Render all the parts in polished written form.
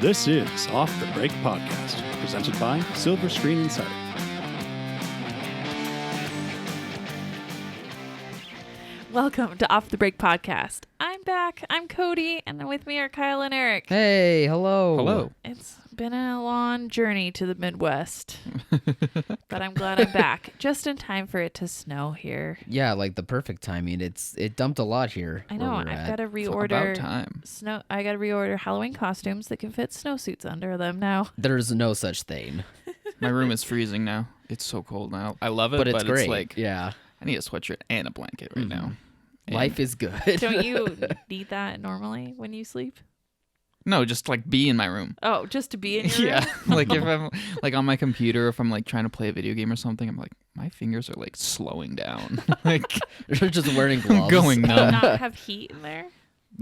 This is Off the Break Podcast, presented by Silver Screen Insider. Welcome to Off the Break Podcast. I'm back. I'm Cody, and with me are Kyle and Erik. Hey, hello. Hello. It's been a long journey to the Midwest, but I'm glad I'm back. Just in time for it to snow here. Yeah, like the perfect timing. It dumped a lot here. I know. I've got to About reorder time. I got to reorder Halloween costumes that can fit snowsuits under them now. There's no such thing. My room is freezing now. It's so cold now. I love it, But it's great. It's like yeah. I need a sweatshirt and a blanket right now. And Life is good. Don't you need that normally when you sleep? No, just like be in my room. Oh, just to be in your room? Yeah. Like if I'm like on my computer, if I'm like trying to play a video game or something, I'm like, my fingers are like slowing down. Like You're just wearing gloves. going Do you numb. not have heat in there?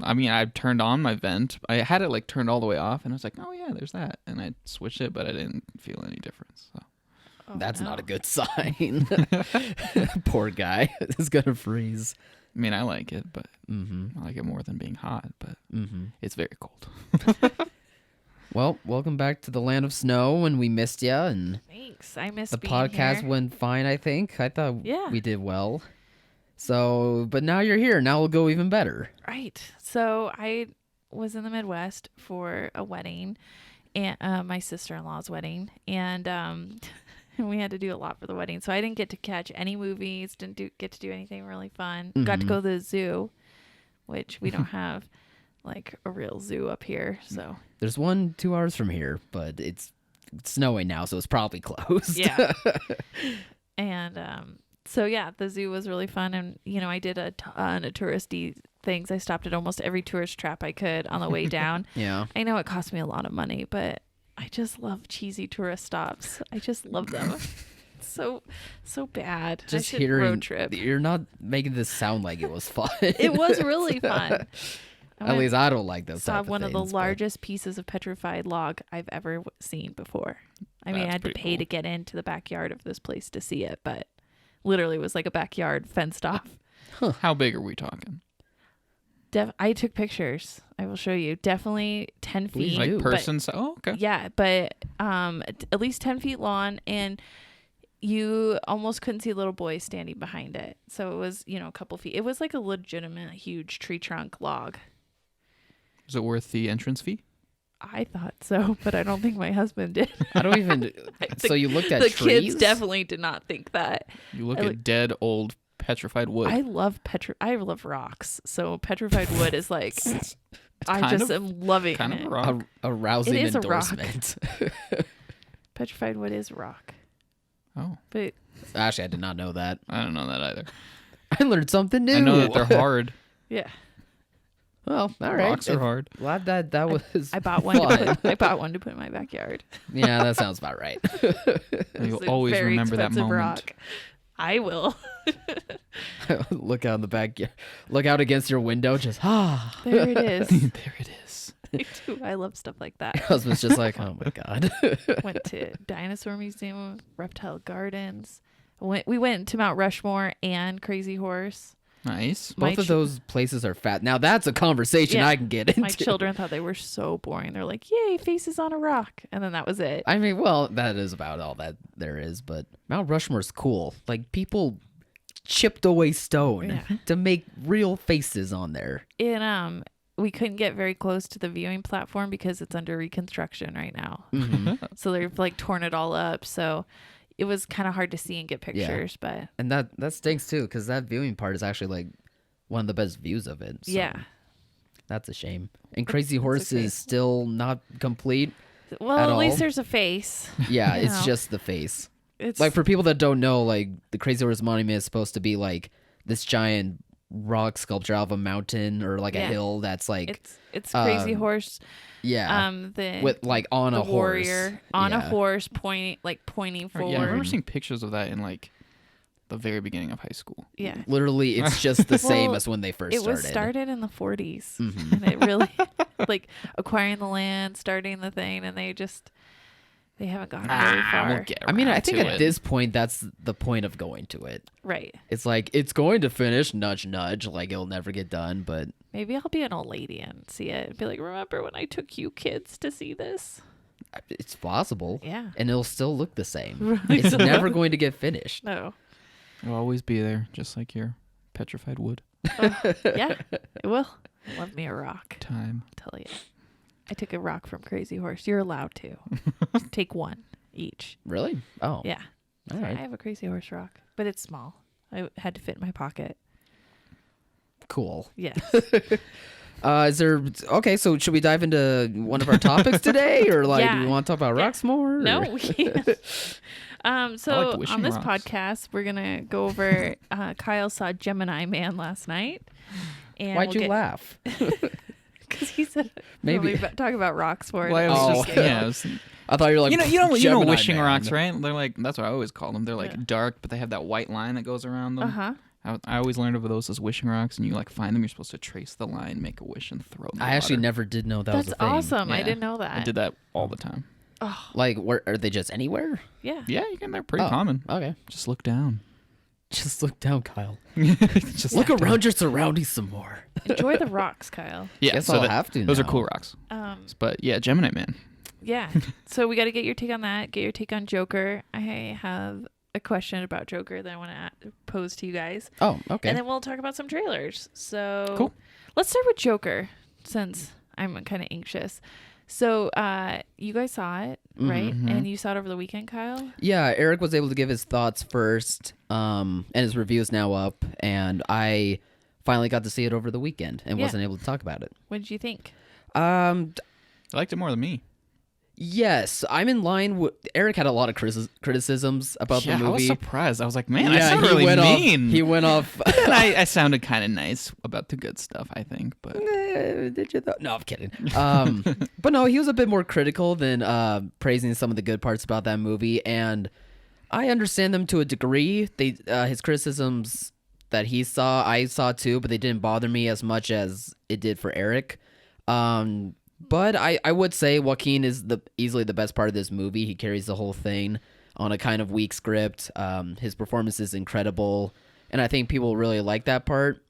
I mean, I turned on my vent. I had it like turned all the way off, and I was like, oh yeah, there's that. And I switched it, but I didn't feel any difference. So. Oh, That's no. not a good sign. Poor guy is gonna freeze. I mean, I like it, but Mm-hmm. I like it more than being hot. But Mm-hmm. it's very cold. Well, welcome back to the land of snow, and we missed you, and Thanks. I miss the being podcast here. went fine. I think. I thought Yeah. we did well. So, but now you're here. Now we'll go even better. Right. So I was in the Midwest for a wedding, and my sister-in-law's wedding, and we had to do a lot for the wedding. So I didn't get to catch any movies, get to do anything really fun. Got to go to the zoo, which we don't have like a real zoo up here. So There's one 2 hours from here, but it's snowing now, so it's probably closed. yeah. And so yeah, the zoo was really fun, and I did a ton of touristy things. I stopped at almost every tourist trap I could on the way down. Yeah. I know it cost me a lot of money, but I just love cheesy tourist stops. I just love them. So bad. Just I should hearing road trip. you're not making this sound like it was fun. It was really fun. At least I don't like those. Saw type of one of the things, but- largest pieces of petrified log I've ever seen before. I mean, That's I had to pretty pay to cool. get into the backyard of this place to see it, but literally it was like a backyard fenced off. How big are we talking? I took pictures. I will show you. Definitely 10 Please feet. Like do. but- person size? Oh, okay. Yeah, but at least 10 feet long, and you almost couldn't see a little boy standing behind it. So it was, a couple feet. It was like a legitimate huge tree trunk log. Is it worth the entrance fee? I thought so, but I don't think my husband did. I don't even. So you looked at the trees? kids definitely did not think that. You look I at look- dead old petrified wood. I love rocks. So petrified wood is like I kind just of- am loving kind of it. a rock. A rousing It is a rock. endorsement. Petrified wood is rock. Oh, But Actually, I did not know that. I don't know that either. I learned something new. I know that they're hard. yeah, Well, all right. Rocks are hard. Glad that was. I bought one fun. I bought one to put in my backyard. Yeah, that sounds about right. You'll It's a always very remember that expensive moment. rock. I will. Look out in the back. Look out against your window. Just There it is. There it is. I do. I love stuff like that. Husband's just like, oh my god. Went to Dinosaur Museum, Reptile Gardens. We went to Mount Rushmore and Crazy Horse. Nice. My Both of those places are fat. Now that's a conversation Yeah. I can get into. My children thought they were so boring. They're like, "Yay, faces on a rock," and then that was it. I mean, well, that is about all that there is, but Mount Rushmore's cool. Like, people chipped away stone Yeah. to make real faces on there. And we couldn't get very close to the viewing platform because it's under reconstruction right now. So they've like torn it all up. So it was kind of hard to see and get pictures, but And that stinks too, because that viewing part is actually like one of the best views of it. So yeah. that's a shame. And Crazy Horse okay. is still not complete. Well, At at least all? there's a face. Yeah, You it's know. just the face. It's Like, for people that don't know, like, the Crazy Horse Monument is supposed to be like this giant rock sculpture out of a mountain or like a Yeah. hill that's like it's Crazy Horse. yeah, The with like on the a horse. warrior on a Yeah. horse pointing forward. Yeah, I remember seeing pictures of that in like the very beginning of high school. Yeah. Literally, it's just the same Well, as when they first It started. was started in the 40s, Mhm. and it really like acquiring the land, starting the thing, and they They haven't gone very far. We'll get I mean, I around think to at it. this point, that's the point of going to it. Right. It's like, it's going to finish, nudge, nudge, like it'll never get done, but Maybe I'll be an old lady and see it and be like, remember when I took you kids to see this? it's possible. Yeah. And it'll still look the same. It's never going to get finished. No. It'll always be there, just like your petrified wood. Yeah, it will. Love me a rock. Time. Tell you. I took a rock from Crazy Horse. You're allowed to. Take one each. Really? Oh. Yeah. All I right. have a Crazy Horse rock, but it's small. I had to fit in my pocket. Cool. Yes. Is there okay? So should we dive into one of our topics today, or like, Yeah. do we want to talk about rocks more? or- No, we can't. So I like wishing on this rocks. podcast, we're gonna go over. Kyle saw Gemini Man last night. And Why'd you laugh? Because he said Maybe. talk about rocks for it. Well, I was Oh. just yeah. I was- I thought you were like, you know Gemini wishing Man. rocks, right? They're like that's what I always call them. They're like Yeah. dark, but they have that white line that goes around them. Uh-huh. I always learned of those as wishing rocks, and you like find them. You're supposed to trace the line, make a wish, and throw them. in I the actually water. never did know that was That's a thing. awesome. I Yeah. didn't know that. I did that all the time. Oh, Like, where are they just anywhere? yeah. Yeah, you can. They're pretty Oh, common. Okay. Just look down. Just look down, Kyle. Just Look around your surroundings some more. Enjoy the rocks, Kyle. Yeah, Guess so I'll that- have to Those are now. cool rocks. But yeah, Gemini Man. Yeah. So we got to get your take on that. Get your take on Joker. I have a question about Joker that I want to pose to you guys. Oh, okay. And then we'll talk about some trailers. So Cool. let's start with Joker since I'm kind of anxious. So you guys saw it, right? Mhm. And you saw it over the weekend, Kyle? Yeah, Eric was able to give his thoughts first, and his review is now up, and I finally got to see it over the weekend and Yeah. wasn't able to talk about it. What did you think? I liked it more than me. Yes, I'm in line with Eric. Had a lot of criticisms about Yeah, the I was movie. surprised. I was like, man, yeah, I sound he really went mean. Off, he went off. And I sounded kind of nice about the good stuff, I think. But Did you though? No, I'm kidding. But no, he was a bit more critical than praising some of the good parts about that movie, and I understand them to a degree. They his criticisms that he saw, I saw too, but they didn't bother me as much as it did for Eric. But I would say Joaquin is easily the best part of this movie. He carries the whole thing on a kind of weak script. His performance is incredible, and I think people really like that part.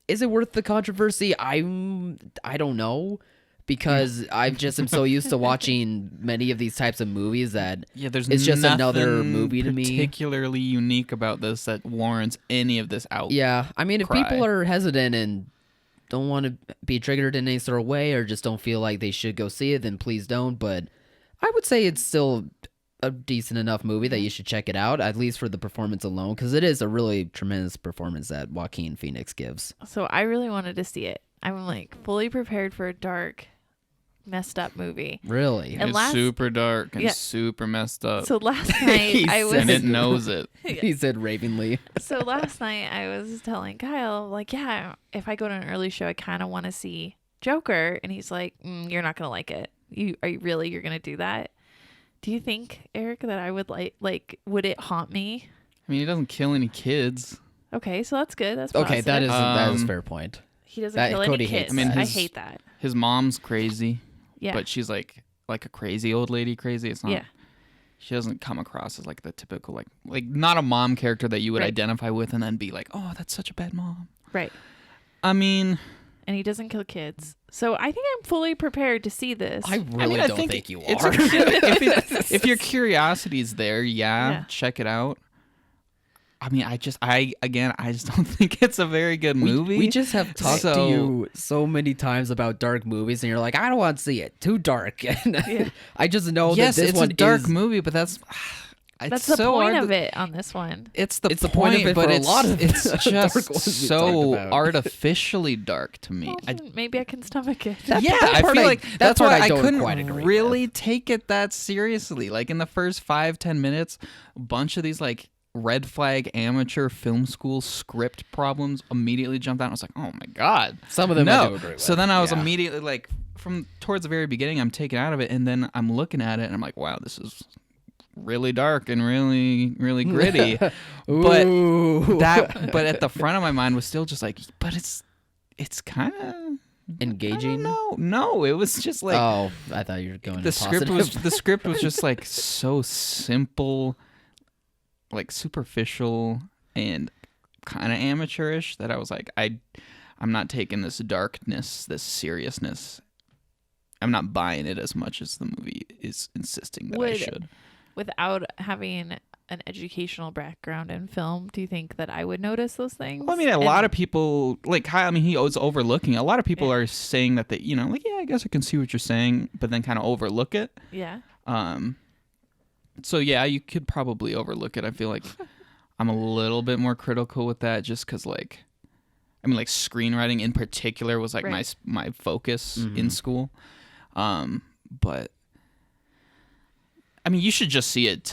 Is it worth the controversy? I don't know, because I just am so used to watching many of these types of movies that yeah, there's it's just another nothing movie to me. particularly unique about this that warrants any of this out. Yeah, I mean, if Cry. people are hesitant and don't want to be triggered in any sort of way, or just don't feel like they should go see it, then please don't. But I would say it's still a decent enough movie that you should check it out, at least for the performance alone, because it is a really tremendous performance that Joaquin Phoenix gives. So I really wanted to see it. I'm like fully prepared for a dark, messed up movie. Really? And It's last- super dark and Yeah. super messed up. So last night I was and it knows it. He said ravingly. So last night I was telling Kyle, like, yeah, if I go to an early show, I kind of want to see Joker, and he's like, you're not gonna like it. You're gonna do that? Do you think, Eric, that I would like would it haunt me? I mean, he doesn't kill any kids. Okay, so that's good. That's Okay, positive. that is a Um, fair point. He doesn't that kill Cody any hates kids. I mean, I his- hate that. His mom's crazy, Yeah, but she's like a crazy old lady crazy. It's not. yeah, She doesn't come across as like the typical like not a mom character that you would Right. identify with and then be like, oh, that's such a bad mom. right. I mean, And he doesn't kill kids. So I think I'm fully prepared to see this. I really I don't think you it's are. if your curiosity's there, Yeah. check it out. I mean, I just don't think it's a very good movie. We just have talked to So- you so many times about dark movies, and you're like, I don't want to see it. Too dark. And I just know yes, that this it's one a dark is, movie, but that's That's it's the so point hard of to- it on this one. It's the It's the point of it but for a it's lot of it's dark just ones we so talked about. artificially dark to me. Well, maybe I can stomach it. That- Yeah, that I part feel I- like that that's part why I I don't couldn't quite agree really take it that seriously. Like in the first 5-10 minutes, a bunch of these like red flag amateur film school script problems immediately jumped out. I was like, oh my god, Some of them I do no. agree with. So then I was Yeah. immediately like, from towards the very beginning, I'm taken out of it, and then I'm looking at it, and I'm like, wow, this is really dark and really, really gritty. but Ooh. but at the front of my mind was still just like, but it's kind of engaging? No, it was just like Oh, I thought you were going the to script positive. was the script was just like so simple, like superficial and kind of amateurish that I was like, I'm not taking this darkness, this seriousness. I'm not buying it as much as the movie is insisting that I should. Without having an educational background in film, do you think that I would notice those things? Well, I mean, a lot of people, like Kyle, I mean, he was overlooking. A lot of people are saying that they, like, yeah, I guess I can see what you're saying, but then kind of overlook it. Yeah. So yeah, you could probably overlook it. I feel like I'm a little bit more critical with that, just because, like, I mean, like screenwriting in particular was like my focus in school. But I mean, you should just see it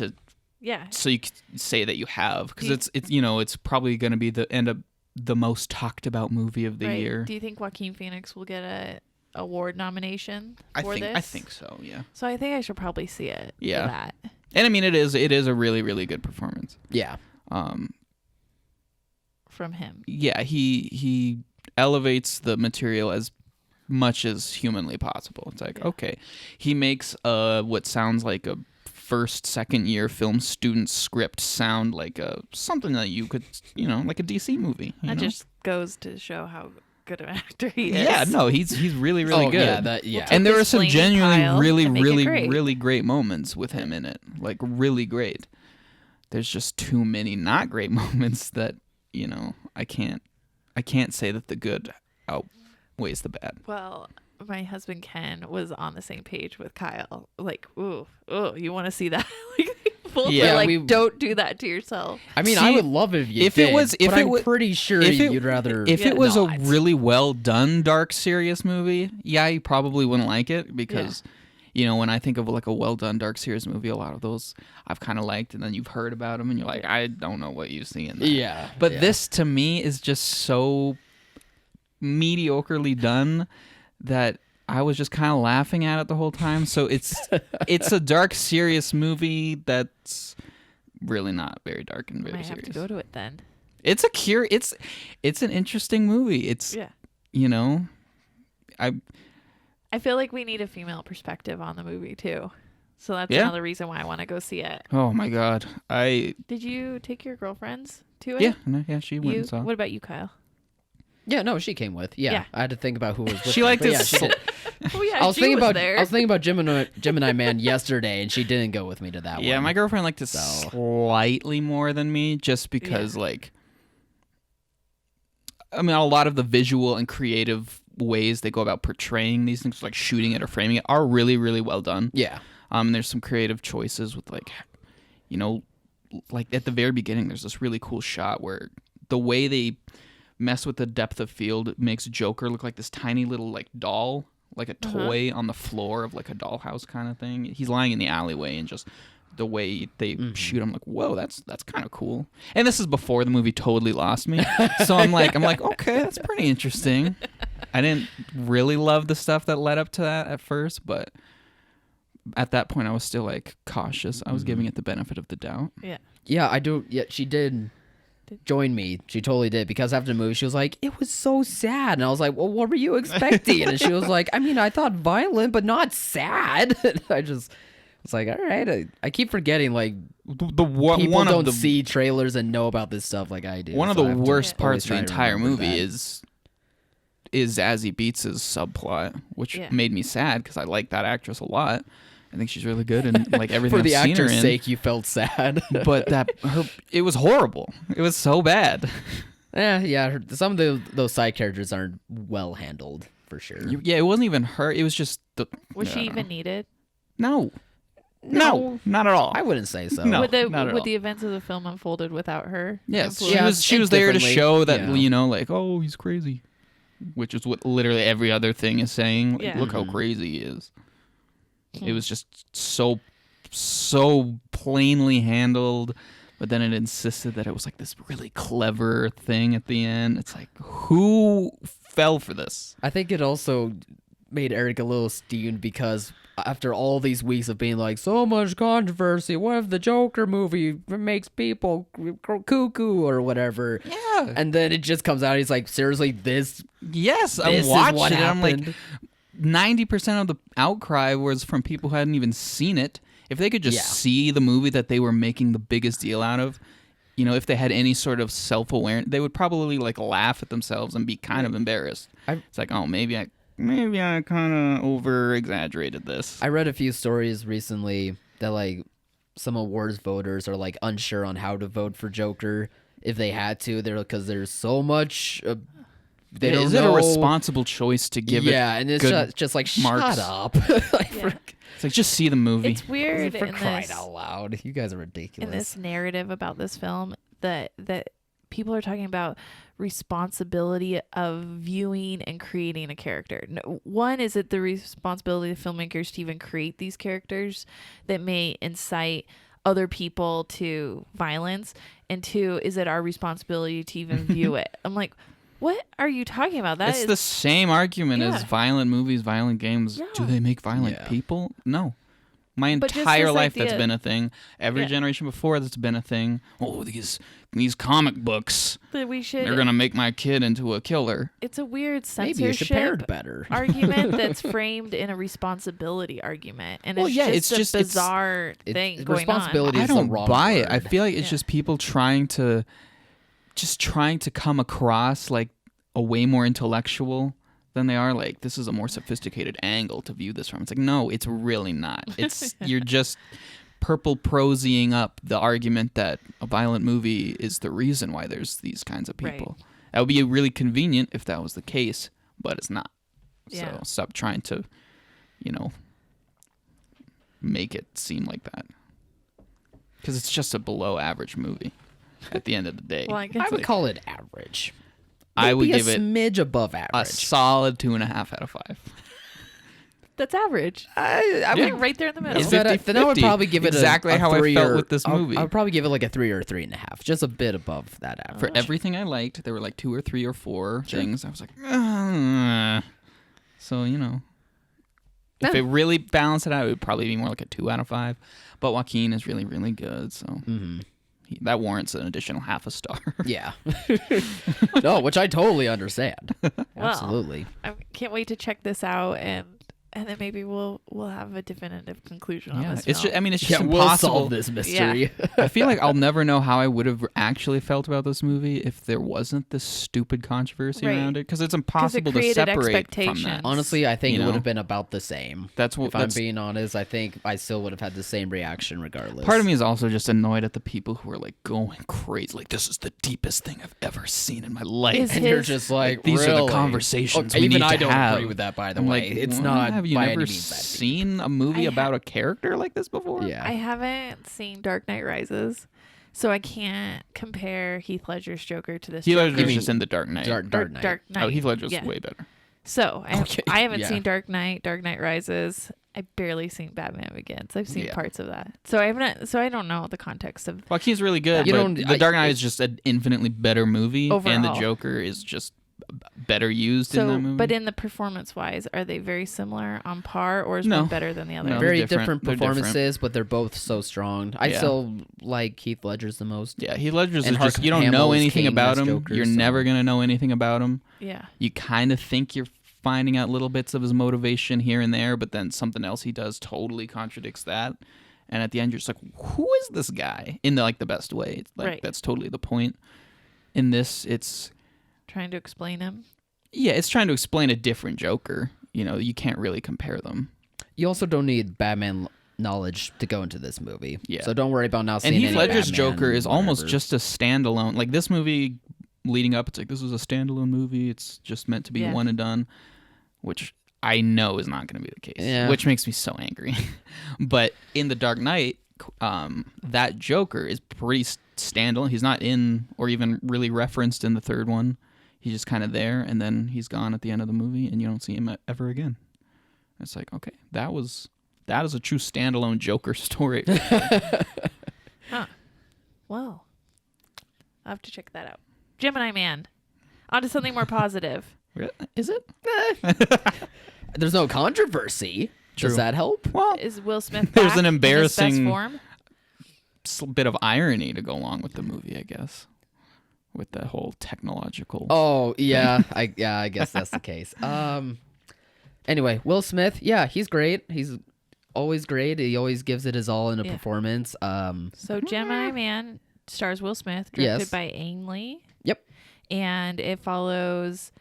so you can say that you have, because it's probably going to be the most talked about movie of the year. Do you think Joaquin Phoenix will get a award nomination for this? I think so. Yeah. So I think I should probably see it. Yeah. For that. And I mean, it is a really, really good performance. Yeah. From him. Yeah, he elevates the material as much as humanly possible. It's like, okay, he makes what sounds like a second year film student script sound like something that you could, like a DC movie. That just goes to show how good of an actor he is. Yeah, no, he's really, really good. Yeah. And there were some genuinely Kyle really great moments with him in it. Like, really great. There's just too many not great moments that, I can't say that the good outweighs the bad. Well, my husband Ken was on the same page with Kyle. Like, ooh, you want to see that? Don't do that to yourself. I mean, I would love it if you did, I'm pretty sure you'd rather. If it was a really well done, dark, serious movie, yeah, you probably wouldn't like it because, when I think of like a well done, dark, serious movie, a lot of those I've kind of liked, and then you've heard about them, and you're like, I don't know what you see in that. Yeah, but this to me is just so mediocrely done that I was just kind of laughing at it the whole time. So it's a dark, serious movie that's really not very dark and very serious. I have to go to it then. It's it's an interesting movie. It's I feel like we need a female perspective on the movie too. So that's another reason why I want to go see it. Oh my god. Did you take your girlfriends to it? Yeah, she went and saw. What about you, Kyle? Yeah, no, she came with. Yeah. I had to think about who was with she her, liked it. Yeah, she did. Oh yeah, I was thinking about there. Gemini Man yesterday, and she didn't go with me to that one. Yeah, my girlfriend liked it slightly more than me, just because like, I mean, a lot of the visual and creative ways they go about portraying these things, like shooting it or framing it, are really, really well done. Yeah. And there's some creative choices with like, like at the very beginning, there's this really cool shot where the way they mess with the depth of field makes Joker look like this tiny little like doll, like a toy on the floor of like a dollhouse kind of thing. He's lying in the alleyway, and just the way they shoot him, like, whoa, that's kind of cool. And this is before the movie totally lost me, so I'm like, okay, that's pretty interesting. I didn't really love the stuff that led up to that at first, but at that point I was still like cautious. I was giving it the benefit of the doubt. Yeah, I do. Yeah, she did join me. She totally did, because after the movie she was like, it was so sad, and I was like, well, what were you expecting? And she was like, I mean, I thought violent but not sad. I just was like, all right. I keep forgetting, like, people don't see trailers and know about this stuff like I do. One of the worst parts of the entire movie is Zazie Beetz' subplot, which made me sad because I like that actress a lot. I think she's really good, and like everything for the I've seen actor's her in. sake, you felt sad. But it was horrible. It was so bad. Yeah. Some of those side characters aren't well handled for sure. Yeah, it wasn't even her. It was just Was she even needed? No, not at all. I wouldn't say so. No, would not at all. the events of the film unfolded without her? Yes, influence? she was there to show that yeah. like, oh, he's crazy, which is what literally every other thing is saying. Like, look how crazy he is. It was just so plainly handled, but then it insisted that it was like this really clever thing at the end. It's like, who fell for this? I think it also made Erik a little steamed because after all these weeks of being like, so much controversy, what if the Joker movie makes people cuckoo or whatever? Yeah. And then it just comes out, he's like, seriously, this I'm is watching what it. I'm like, happened? 90% of the outcry was from people who hadn't even seen it. If they could just see the movie that they were making the biggest deal out of, you know, if they had any sort of self-awareness, they would probably like laugh at themselves and be kind of embarrassed. It's like, oh, maybe I kind of over-exaggerated this. I read a few stories recently that like some awards voters are like unsure on how to vote for Joker if they had to. They're because there's so much. They don't Is know. it a responsible choice to give it? Yeah, and it's good just like marks? shut up. Like, It's like just see the movie. It's weird for in crying this, out loud. You guys are ridiculous. in this narrative about this film that people are talking about responsibility of viewing and creating a character. No, one, is it the responsibility of filmmakers to even create these characters that may incite other people to violence? And two, is it our responsibility to even view it? I'm like, what are you talking about? It's the same argument as violent movies, violent games. Yeah. Do they make violent people? No. My But just entire this life idea- that's been a thing. Every generation before that's been a thing. Oh, these comic books. that we should. They're going to make my kid into a killer. It's a weird Maybe you should censorship parent better. argument that's framed in a responsibility argument, and it's it's just a bizarre thing going responsibility on. is I the don't wrong buy it. word. I feel like it's just people trying to come across like a way more intellectual than they are. Like, this is a more sophisticated angle to view this from. It's like, no, it's really not. It's you're just purple prosying up the argument that a violent movie is the reason why there's these kinds of people. Right. That would be really convenient if that was the case, but it's not. Yeah. So stop trying to, make it seem like that. Because it's just a below average movie at the end of the day. Well, I would call it average. I would Maybe give a it smidge above a average. solid 2.5 out of 5. That's average. I Yeah, right there in the middle. Is that then I would 50-50. probably give it exactly a how I 3 felt or- with this movie. I would probably give it like a 3 or 3.5, just a bit above that average. For everything I liked, there were like 2 or 3 or 4 things. I was like, "Ugh." So if it really balanced it out, it would probably be more like a 2 out of 5. But Joaquin is really, really good, so that warrants an additional half a star. Yeah. No, which I totally understand. Absolutely. I can't wait to check this out, and then maybe we'll have a definitive conclusion on this. It's film. just, it's Yeah, just we'll impossible. solve this mystery. I feel like I'll never know how I would have actually felt about this movie if there wasn't this stupid controversy Right. around it, because it's impossible to created separate from expectations. that. Honestly, I think You it know? would have been about the same. That's what. If I'm That's, being honest, I think I still would have had the same reaction regardless. part of me is also just annoyed at the people who are like going crazy, like this is the deepest thing I've ever seen in my life. Is And you're his- just like, these are the really? conversations Okay, we even need I to don't have. agree with that, by the I'm way. like, It's what? not Have you by never any means that deep. seen a movie about a character like this before? Yeah. I haven't seen Dark Knight Rises, so I can't compare Heath Ledger's Joker to this. Heath Joker. Ledger's just in the Dark Knight. Dark Knight. Dark Knight. Oh, Heath Ledger's Yeah. way better. So Okay, I haven't yeah. seen Dark Knight Rises. I barely seen Batman Begins. I've seen Yeah. parts of that, so I haven't. So I don't know the context of. Joaquin's really good. You but don't- the Dark Knight is just an infinitely better movie, and the Overall. Joker is just better used in that So, movie. but in the performance wise, are they very similar, on par, or is No. one better than the other? No. Very They're different. different They're different. performances, but they're both so strong. I Yeah. still like Heath Ledger's the most. yeah, Heath Ledger's And is just Mark you don't know Hamill's anything King about as him. Joker, You're so- never gonna know anything about him. Yeah. You kind of think you're finding out little bits of his motivation here and there, but then something else he does totally contradicts that. And at the end, you're just like, "Who is this guy?" In the best way. It's like Right. that's totally the point. In this, it's Trying to explain him. it's trying to explain a different Joker. You can't really compare them. You also don't need Batman knowledge to go into this movie. Yeah. So don't worry about not And seeing Heath any Ledger's Batman, Joker is almost whatever. just a standalone. Like this movie leading up, it's like this is a standalone movie. It's just meant to be Yeah. one and done, which I know is not going to be the case. Yeah. Which makes me so angry. But in The Dark Knight, that Joker is pretty standalone. He's not in or even really referenced in the third one. He's just kind of there, and then he's gone at the end of the movie, and you don't see him ever again. It's like, okay, that is a true standalone Joker story. Well, I'll have to check that out. Gemini Man. On to something more positive. Is it? There's no controversy. Does that help? Well, Is Will Smith There's back an in his best embarrassing- form? bit of irony to go along with the movie, I guess, with the whole technological. Oh yeah, I guess that's the case. Anyway, Will Smith, yeah, he's great. He's always great. He always gives it his all in a Yeah. performance. So Gemini Man stars Will Smith, directed Yes. by Ang Lee. Yep. And it follows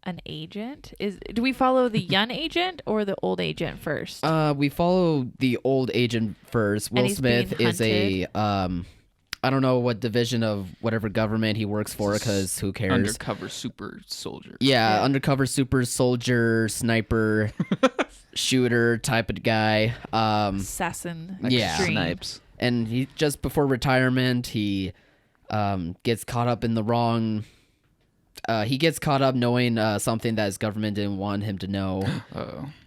an agent. Do we follow the young agent or the old agent first? We follow the old agent first. Will he's Smith being is a I don't know what division of whatever government he works for, because who cares? Undercover super soldier. Yeah, undercover super soldier, sniper, shooter type of guy. Assassin. Yeah. extreme. Snipes. And he just before retirement, he gets caught up in the wrong. He gets caught up knowing something that his government didn't want him to know,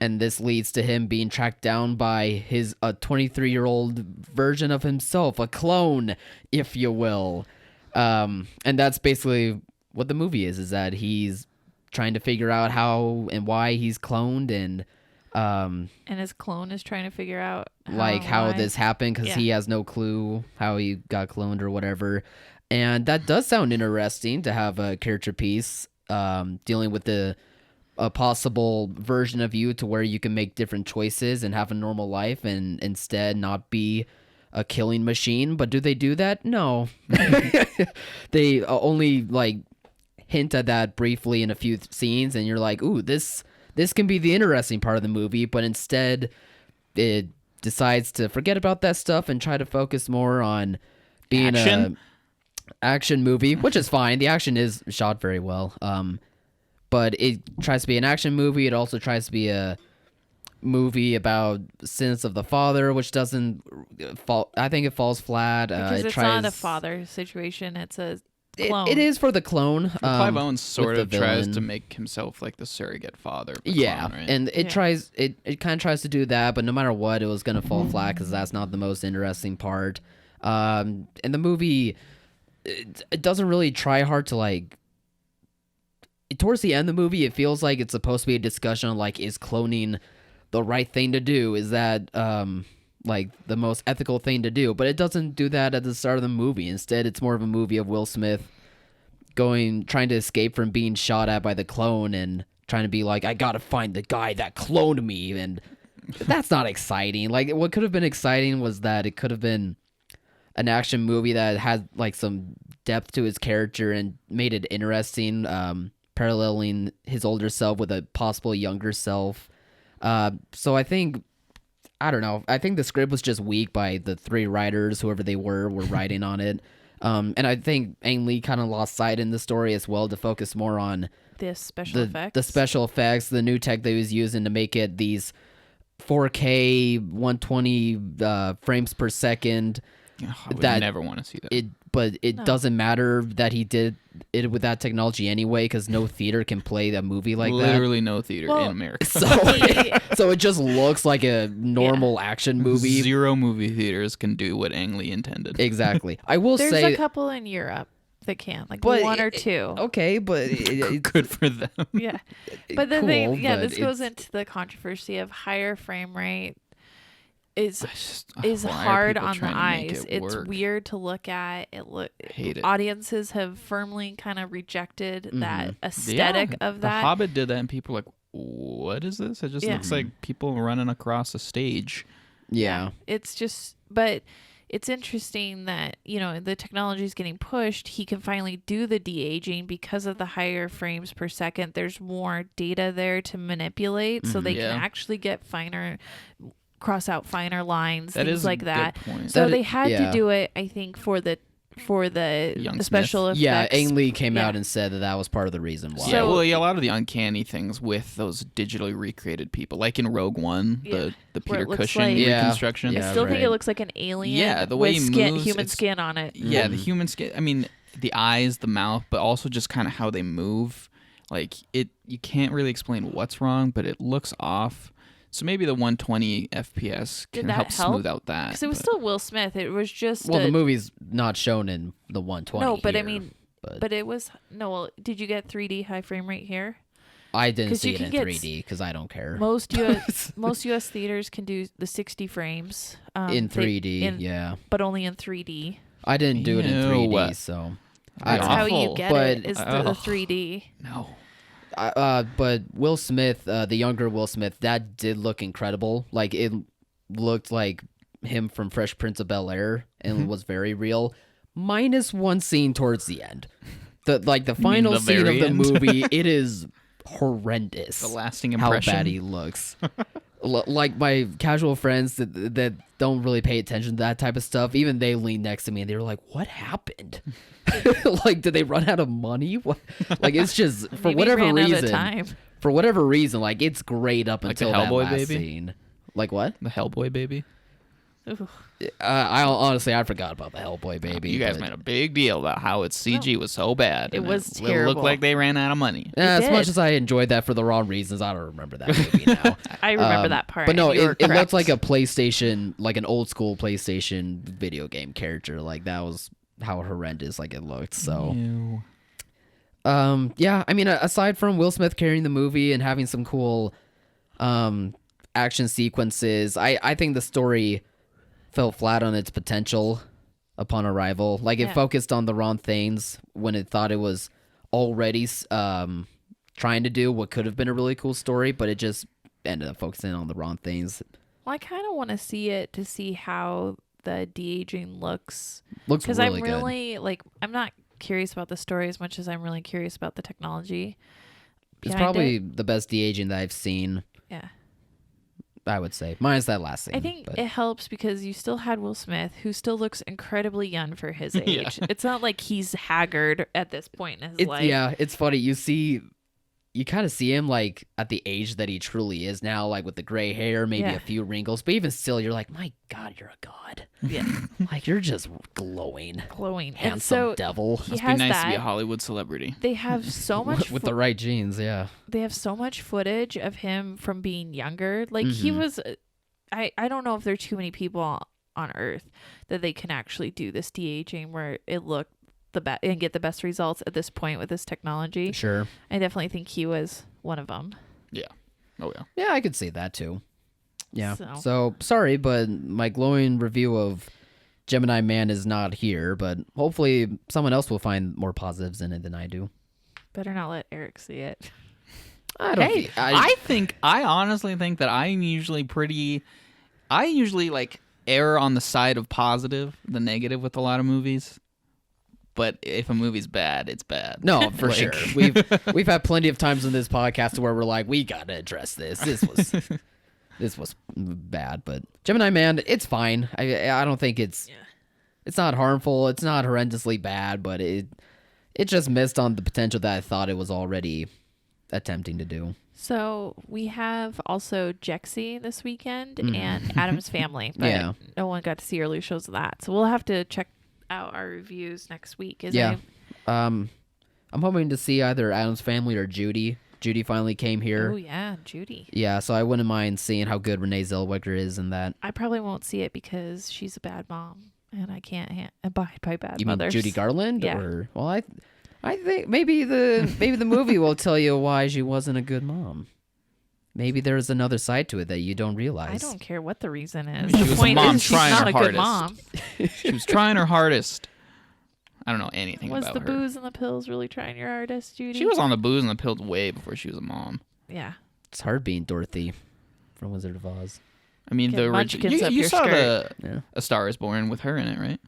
and this leads to him being tracked down by his 23-year-old version of himself, a clone, if you will. And that's basically what the movie is that he's trying to figure out how and why he's cloned, and And his clone is trying to figure out how why. this happened, because he has no clue how he got cloned or whatever. And that does sound interesting to have a character piece dealing with a possible version of you to where you can make different choices and have a normal life and instead not be a killing machine. But do they do that? No. They only hint at that briefly in a few scenes, and you're like, ooh, this can be the interesting part of the movie, but instead it decides to forget about that stuff and try to focus more on being Action? action movie, which is fine. The action is shot very well. But it tries to be an action movie. It also tries to be a movie about sins of the father, which doesn't fall. I think it falls flat. Because it it's not a father situation. It's a clone. It is for the clone. Clive Owen sort with of the tries villain. to make himself like the surrogate father. Of the Yeah, clone, right? and it Yeah. tries. It kind of tries to do that, but no matter what, it was gonna fall flat because that's not the most interesting part. And the movie, it doesn't really try hard to towards the end of the movie, it feels like it's supposed to be a discussion on is cloning the right thing to do? Is that the most ethical thing to do? But it doesn't do that at the start of the movie. Instead, it's more of a movie of Will Smith trying to escape from being shot at by the clone and trying to be like, I gotta find the guy that cloned me. And that's not exciting. What could have been exciting was that it could have been an action movie that had some depth to his character and made it interesting, paralleling his older self with a possible younger self. So I think the script was just weak by the three writers, whoever they were writing on it. And I think Ang Lee kind of lost sight in the story as well to focus more on This special effects. the special effects, the new tech that he was using to make it these 4K 120 frames per second. I would that never want to see that. But it doesn't matter that he did it with that technology anyway, because no theater can play a movie like Literally no theater Well, in America. that. So it just looks like a normal action movie. Zero movie theaters can do what Ang Lee intended. Exactly. I will There's say, a couple in Europe that can, but one or two. Okay, but Good for them. Yeah. But the cool, thing, but this goes it's- into the controversy of higher frame rate is Why are hard people on the trying to make eyes. it It's work? weird to look at. Hate it. Audiences have firmly kind of rejected that Mm-hmm. aesthetic Yeah, of that. The Hobbit did that, and people were like, "What is this? It just Yeah. looks like people running across a stage." yeah. It's just, but it's interesting that, the technology is getting pushed. He can finally do the de-aging because of the higher frames per second. There's more data there to manipulate, so they Yeah. can actually get cross out finer lines, That things is a like good that. point. So That they i- had yeah. to do it, I think, for the Young special effects. Yeah, Ang Lee came Yeah. out and said that was part of the reason why. Yeah, So- well, yeah, a lot of the uncanny things with those digitally recreated people, like in Rogue One, Yeah. the Where Peter it looks Cushing like- Yeah. reconstruction. Yeah. I still think right. it looks like an alien. Yeah, the way with he skin, moves, human it's- skin on it. Yeah, the human skin. I mean, the eyes, the mouth, but also just kind of how they move. You can't really explain what's wrong, but it looks off. So maybe the 120 FPS Did can that help help? smooth out that. Because it was but- still Will Smith. It was just Well, the movie's not shown in the 120. No, but I here, mean, but- but it was no. Well, did you get 3D high frame rate here? I didn't 'Cause see you it in can get 3D because I don't care. Most US theaters can do the 60 frames In 3D, yeah. but only in 3D. I didn't do it in Ew. 3D, so I That's don't how know. you get But- it. Is the 3D. No. But Will Smith, the younger Will Smith, that did look incredible. Like it looked like him from Fresh Prince of Bel-Air and was very real. Minus one scene towards the end. The final the scene of very the end? movie, it is horrendous. The lasting how impression. bad he looks. Like my casual friends that don't really pay attention to that type of stuff, even they leaned next to me and they were like, "What happened? Like, did they run out of money? What?" Like, it's just for Maybe whatever ran out of reason. time. For whatever reason, like it's great up Like until the that Hellboy last baby? scene. Like what? The Hellboy baby. Ooh. I honestly forgot about the Hellboy baby. You guys but- made a big deal about how its CG was so bad. It and was It terrible. looked like they ran out of money. Yeah, as It much did. as I enjoyed that for the wrong reasons, I don't remember that movie now. I remember that part. But no, and you were it looked correct. like a PlayStation, like an old school PlayStation video game character. Like that was how horrendous like it looked. So, Ew. yeah, I mean, aside from Will Smith carrying the movie and having some cool, action sequences, I think the story fell flat on its potential upon arrival. Like it Yeah. focused on the wrong things when it thought it was already trying to do what could have been a really cool story, but it just ended up focusing on the wrong things. Well, I kind of want to see it to see how the de-aging looks. Looks Because really I'm good. really, I'm not curious about the story as much as I'm really curious about the technology. It's behind probably it. the best de-aging that I've seen, Yeah. I would say. Minus that last scene. I think but- it helps because you still had Will Smith, who still looks incredibly young for his age. It's not like he's haggard at this point in his life. Yeah, it's funny. You kind of see him like at the age that he truly is now, like with the gray hair, maybe Yeah. a few wrinkles, but even still, you're like, my God, you're a god. Yeah. Like you're just glowing, Glowing. And handsome so devil he Must be has nice to be a that. Hollywood celebrity. They have so much with the right genes. Yeah, they have so much footage of him from being younger. Like he Mhm. was I don't know if there are too many people on earth that they can actually do this de-aging where it looked the best and get the best results at this point with this technology. sure. I definitely think he was one of them. Yeah. Oh yeah. Yeah, I could see that too. Yeah. So- So sorry, but my glowing review of Gemini Man is not here. But hopefully, someone else will find more positives in it than I do. Better not let Eric see it. I don't. Hey, I honestly think that I usually like err on the side of positive, the negative with a lot of movies. But if a movie's bad, it's bad. No, for Like- sure. We've had plenty of times in this podcast where we're like, we gotta address this. This was bad, but Gemini Man, it's fine. I don't think it's not harmful. It's not horrendously bad, but it just missed on the potential that I thought it was already attempting to do. So we have also Jexy this weekend and Adam's Family, but Yeah. no one got to see early shows of that. So we'll have to check out our reviews next week. Yeah. I'm hoping to see either Adam's Family or Judy. Judy finally came here. Oh yeah, Judy. Yeah, so I wouldn't mind seeing how good Renee Zellweger is in that. I probably won't see it because she's a bad mom, and I can't abide by bad You mean mothers. Judy Garland? Yeah. Or well, I think maybe the movie will tell you why she wasn't a good mom. Maybe there's another side to it that you don't realize. I don't care what the reason is. She The was a point mom is she's trying not her a good hardest. mom. She was trying her hardest. I don't know anything Was about the her. booze and the pills really trying your hardest, Judy? She was on the booze and the pills way before she was a mom. Yeah. It's hard being Dorothy from Wizard of Oz. I mean, Get the original. munchkins up You your saw skirt. Yeah. A Star Is Born with her in it, right?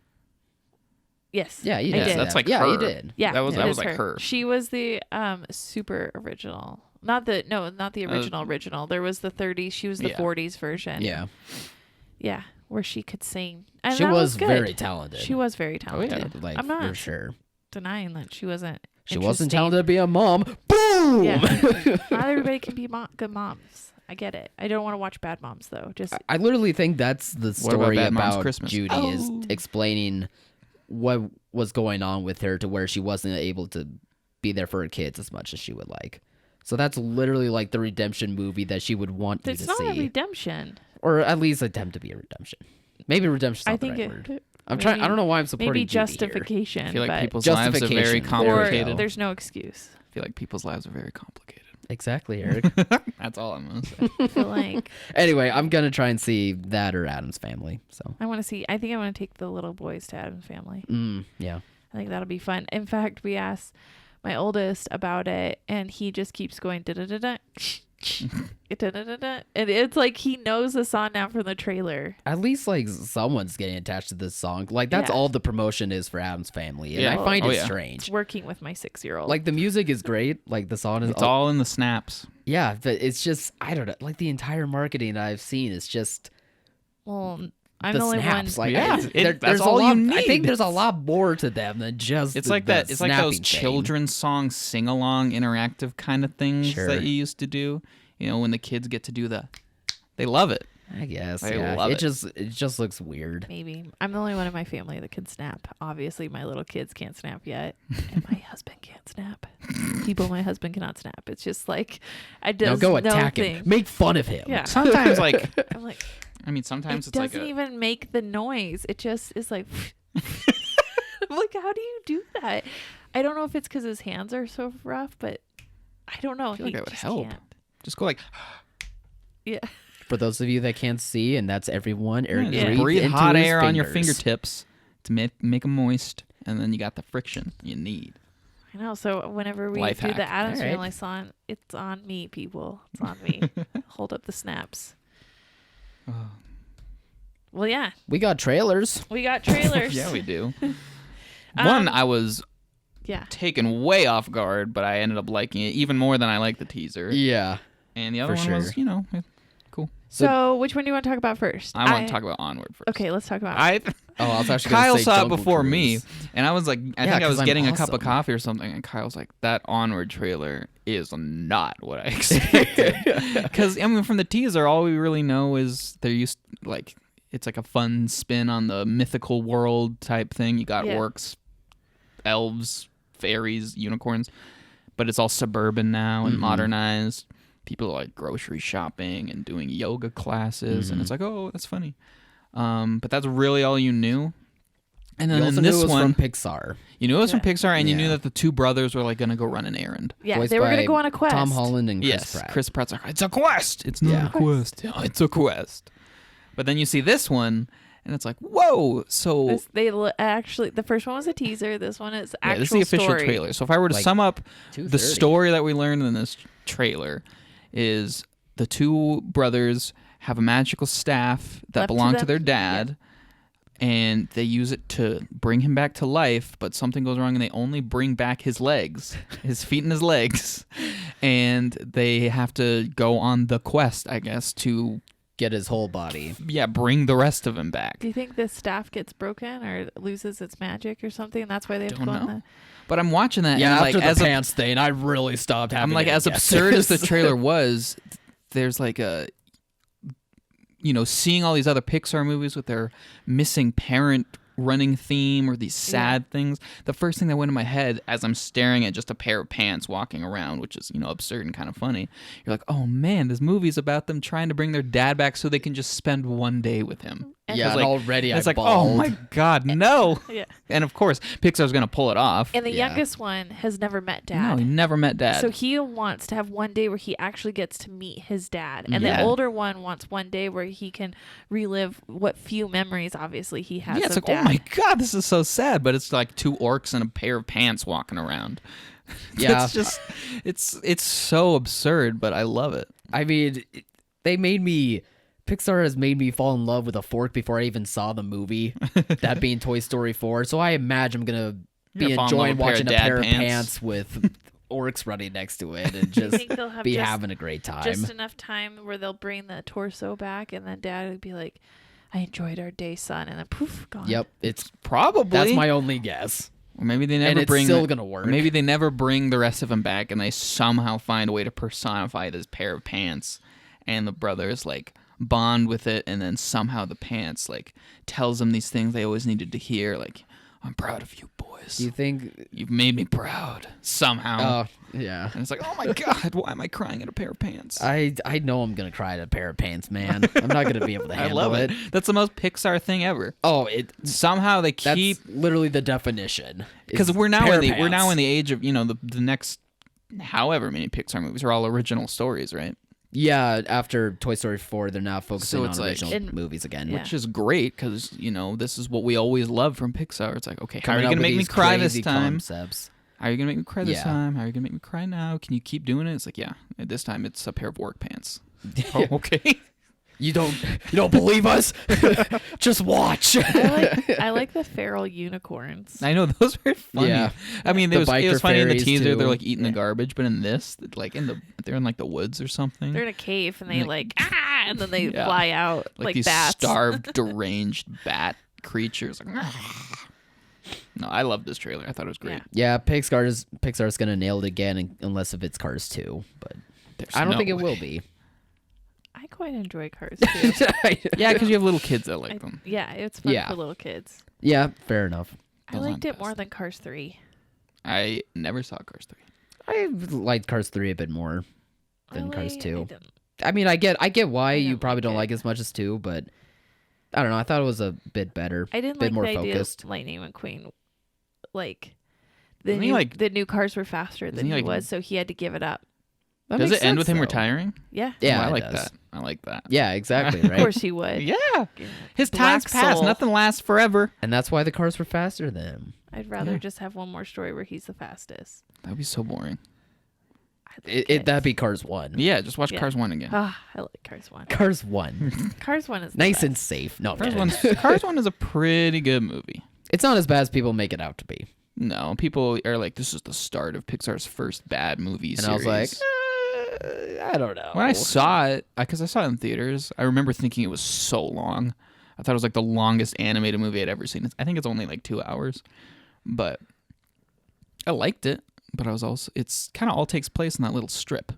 Yes. Yeah, you I did. did. That's like yeah, her. you did. Yeah, That was- it that is was like her. She was the super original. Not the original. There was the 30s. She was the Yeah. 40s version. Yeah. Yeah, where she could sing. And She that was good. very talented. She was very Oh, yeah. talented. Like, I'm not for sure. denying that she wasn't. She wasn't interesting. talented to be a mom. Boom! Yeah. Not everybody can be good moms. I get it. I don't want to watch bad moms though. Just I literally think that's the What about story Bad Moms about Christmas? Judy is Oh. explaining what was going on with her to where she wasn't able to be there for her kids as much as she would like. So that's literally like the redemption movie that she would want you it's to not see, a redemption. or at least attempt to be a redemption. Maybe redemption's not I the think right it. word. I'm trying. I don't know why I'm supporting Maybe Judy here. justification. I feel like but people's lives are very Justification. or complicated. there's no excuse. I feel like people's lives are very complicated. Exactly, Eric. That's all I'm gonna say. I feel like Anyway, I'm gonna try and see that or Adam's Family. So, I think I want to take the little boys to Adam's Family. yeah. I think that'll be fun. In fact, we asked my oldest about it, and he just keeps going da da da da. And it's like he knows the song now from the trailer. At least like someone's getting attached to this song. Like that's all the promotion is for Adam's Family, and Yeah. I find it It's strange. working with my 6-year-old. Like the music is great. Like the song is It's all in the snaps. yeah, but it's just I don't know. Like the entire marketing I've seen is just well, I'm the the only snaps. one. Like Yeah, there's that's a all lot, you I think need. there's a lot more to them than just. It's the, like that. the It's like those snapping thing. children's song sing along interactive kind of things Sure. that you used to do. You know, when the kids get to do they love it. I guess. I Yeah. love it it. just looks weird. Maybe I'm the only one in my family that can snap. Obviously, my little kids can't snap yet, and my husband can't snap. People, my husband cannot snap. It's just like I Now just go attack thing. him. Make fun of him. Yeah, Sometimes, like, I'm like sometimes it it's like doesn't even make the noise. It just is like. I'm like, how do you do that? I don't know if it's because his hands are so rough, but I don't know. I feel like He that would just help. can't. Just go like, Yeah. For those of you that can't see, and that's everyone, Eric just breathed breathe into hot his air on your fingers. fingertips to make them moist, and then you got the friction you need. I know. So whenever we Life do hack. the Addams All right. Family song, it's on me, people. It's on me. Hold up the snaps. Well, yeah, We got trailers. we got trailers. Yeah, we do. One, I was Yeah. taken way off guard, but I ended up liking it even more than I liked the teaser. Yeah. And the other For one was, sure. cool. So which one do you want to talk about first? I want to talk about Onward first. Okay, let's talk about. Oh, I was actually gonna Kyle say saw it Jungle before me, Cruise. and I was like, I Yeah, think I was 'cause I'm getting a cup of awesome. coffee or something, and Kyle's like, that Onward trailer is not what I expected. Because I mean, from the teaser, all we really know is they're used like it's like a fun spin on the mythical world type thing. You got Yeah. orcs, elves, fairies, unicorns, but it's all suburban now and modernized. People are like grocery shopping and doing yoga classes, and it's like, oh, that's funny. But that's really all you knew. And then You also in knew this it was one, from Pixar. you knew it was from Pixar, and you knew Yeah. that the two brothers were like gonna go run an errand. Yeah, Voiced they were gonna by go on a quest. Tom Holland and Chris Yes, Pratt. Chris Pratt's like, it's a quest. It's not Yeah. a quest. Yeah, it's a quest. But then you see this one, and it's like, whoa. So Actually, the first one was a teaser. This one is yeah, actual this is the official story. trailer. So if I were to Like, sum up the 2:30. story that we learned in this trailer, is the two brothers have a magical staff that Left to belonged to them. their dad. And they use it to bring him back to life, but something goes wrong and they only bring back his legs, his feet and his legs. And they have to go on the quest, I guess, to, Get his whole body. bring the rest of him back. Do you think this staff gets broken or loses its magic or something? That's why they have to Don't go on know. the. But I'm watching that Yeah, and after like, the as pants thing, I really stopped having I'm like, any as absurd as the guesses. trailer was, there's like a, seeing all these other Pixar movies with their missing parent running theme or these sad things. The first thing that went in my head as I'm staring at just a pair of pants walking around, which is, absurd and kind of funny. You're like, oh man, this movie's about them trying to bring their dad back so they can just spend one day with him. Yeah, It's and like- already It's I like, bawled. oh my God, no. Yeah. And of course, Pixar's going to pull it off. And the Yeah. youngest one has never met No, dad. he never met dad. So he wants to have one day where he actually gets to meet his dad. And Yeah. the older one wants one day where he can relive what few memories obviously he has yeah, it's of like, dad. oh my God, this is so sad. But it's like two orcs and a pair of pants walking around. Yeah. It's just, it's so absurd, but I love it. I mean, Pixar has made me fall in love with a fork before I even saw the movie, that being Toy Story 4. So I imagine I'm going to be You're gonna fall in love enjoying with a pair of watching a dad pair of pants. pants with orcs running next to it and Do you just think they'll have be just, having a great time. just enough time where they'll bring the torso back and then dad would be like, I enjoyed our day, son. And then poof, gone. Yep, it's Probably. that's my only guess. Or maybe they And never it's bring. still gonna work. Maybe they never bring the rest of them back, and they somehow find a way to personify this pair of pants, and the brothers like bond with it, and then somehow the pants like tells them these things they always needed to hear, like, I'm proud of you boys. Do you think? You've made me proud somehow. Oh, yeah. And it's like, oh my God, why am I crying at a pair of pants? I know I'm gonna cry at a pair of pants, man. I'm not gonna be able to I handle love it. That's the most Pixar thing ever. Oh, Somehow they that's keep literally the definition. because is we're now pair in of the pants. age of the next however many Pixar movies are all original stories, right? Yeah, after Toy Story 4, they're now focusing So on it's like- original movies again. Yeah. Which is great because, this is what we always love from Pixar. It's like, okay, how are Coming you up going to with make me these cry this crazy time? Concepts. How are you going to make me cry this Yeah. time? How are you going to make me cry now? Can you keep doing it? It's like, yeah, this time it's a pair of work pants. Oh, okay. You don't believe us? Just watch. I like the feral unicorns. I know, those were funny. Yeah. I mean, The it was biker funny in the fairies, teaser. They're too. like eating Yeah. the garbage, but in this, like they're in like the woods or something. They're in a cave and they Like- and then they Yeah. fly out like like these bats. starved, deranged bat creatures. Like, no, I love this trailer. I thought it was great. Yeah. Yeah, Pixar's gonna nail it again, unless if it's Cars 2, but There's I don't no think it way. will be. I quite enjoy Cars too. Yeah, because you have little kids that like them. Yeah, it's fun Yeah. for little kids. Yeah, fair enough. I Those liked aren't it more best. than Cars 3. I never saw Cars 3. I liked Cars 3 a bit more than Cars Really? 2. I didn't. I mean, I get why I you didn't probably like don't it. like it as much as 2, but I don't know. I thought it was a bit better. I didn't bit like more the idea focused. of Lightning McQueen. Like Isn't he, like- the new cars were faster than isn't he, he like- was, so he had to give it up. That Does makes it end with sense, him though. retiring? Yeah. Yeah, Oh, I it like does. that. I like that. Yeah, exactly, Of right? course he would. Yeah. His Black time's passed. soul. Nothing lasts forever. And that's why the cars were faster than him. I'd rather Yeah. just have one more story where he's the fastest. That'd be so boring. I like That'd be Cars 1. Yeah, just watch Yeah. Cars 1 again. I like Cars 1. Cars 1. Cars 1 is the Nice best. and safe. No, I'm Cars kidding. 1 is a pretty good movie. It's not as bad as people make it out to be. No, people are like, this is the start of Pixar's first bad movie And series. I was like, I don't know. when I saw it, because I saw it in theaters, I remember thinking it was so long. I thought it was like the longest animated movie I'd ever seen. I think it's only like 2 hours, but I liked it. But I was also, it's kind of all takes place in that little strip.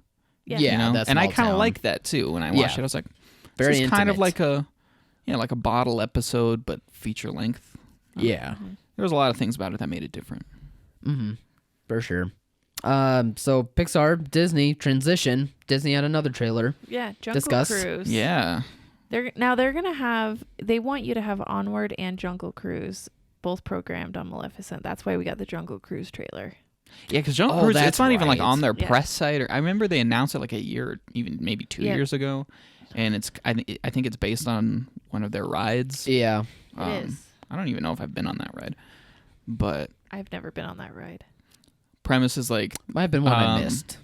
Yeah. Yeah, You know? that's and I small kind of town. like that too. When I watched Yeah. it, I was like, Very this is kind of intimate. like a bottle episode, but feature length. Yeah, There was a lot of things about it that made it different. for sure. So Pixar, Disney transition. Disney had another trailer. Yeah, Jungle Discuss. Cruise. Yeah. They're gonna have. They want you to have Onward and Jungle Cruise both programmed on Maleficent. That's why we got the Jungle Cruise trailer. Yeah, because Jungle Oh, Cruise, it's that's not even like right. on their Yeah. press site. Or I remember they announced it like a year, or even maybe 2 Yeah. years ago, and I think it's based on one of their rides. Yeah, It is. I don't even know if I've been on that ride, but I've never been on that ride. premise is like, might have been one I Um, missed.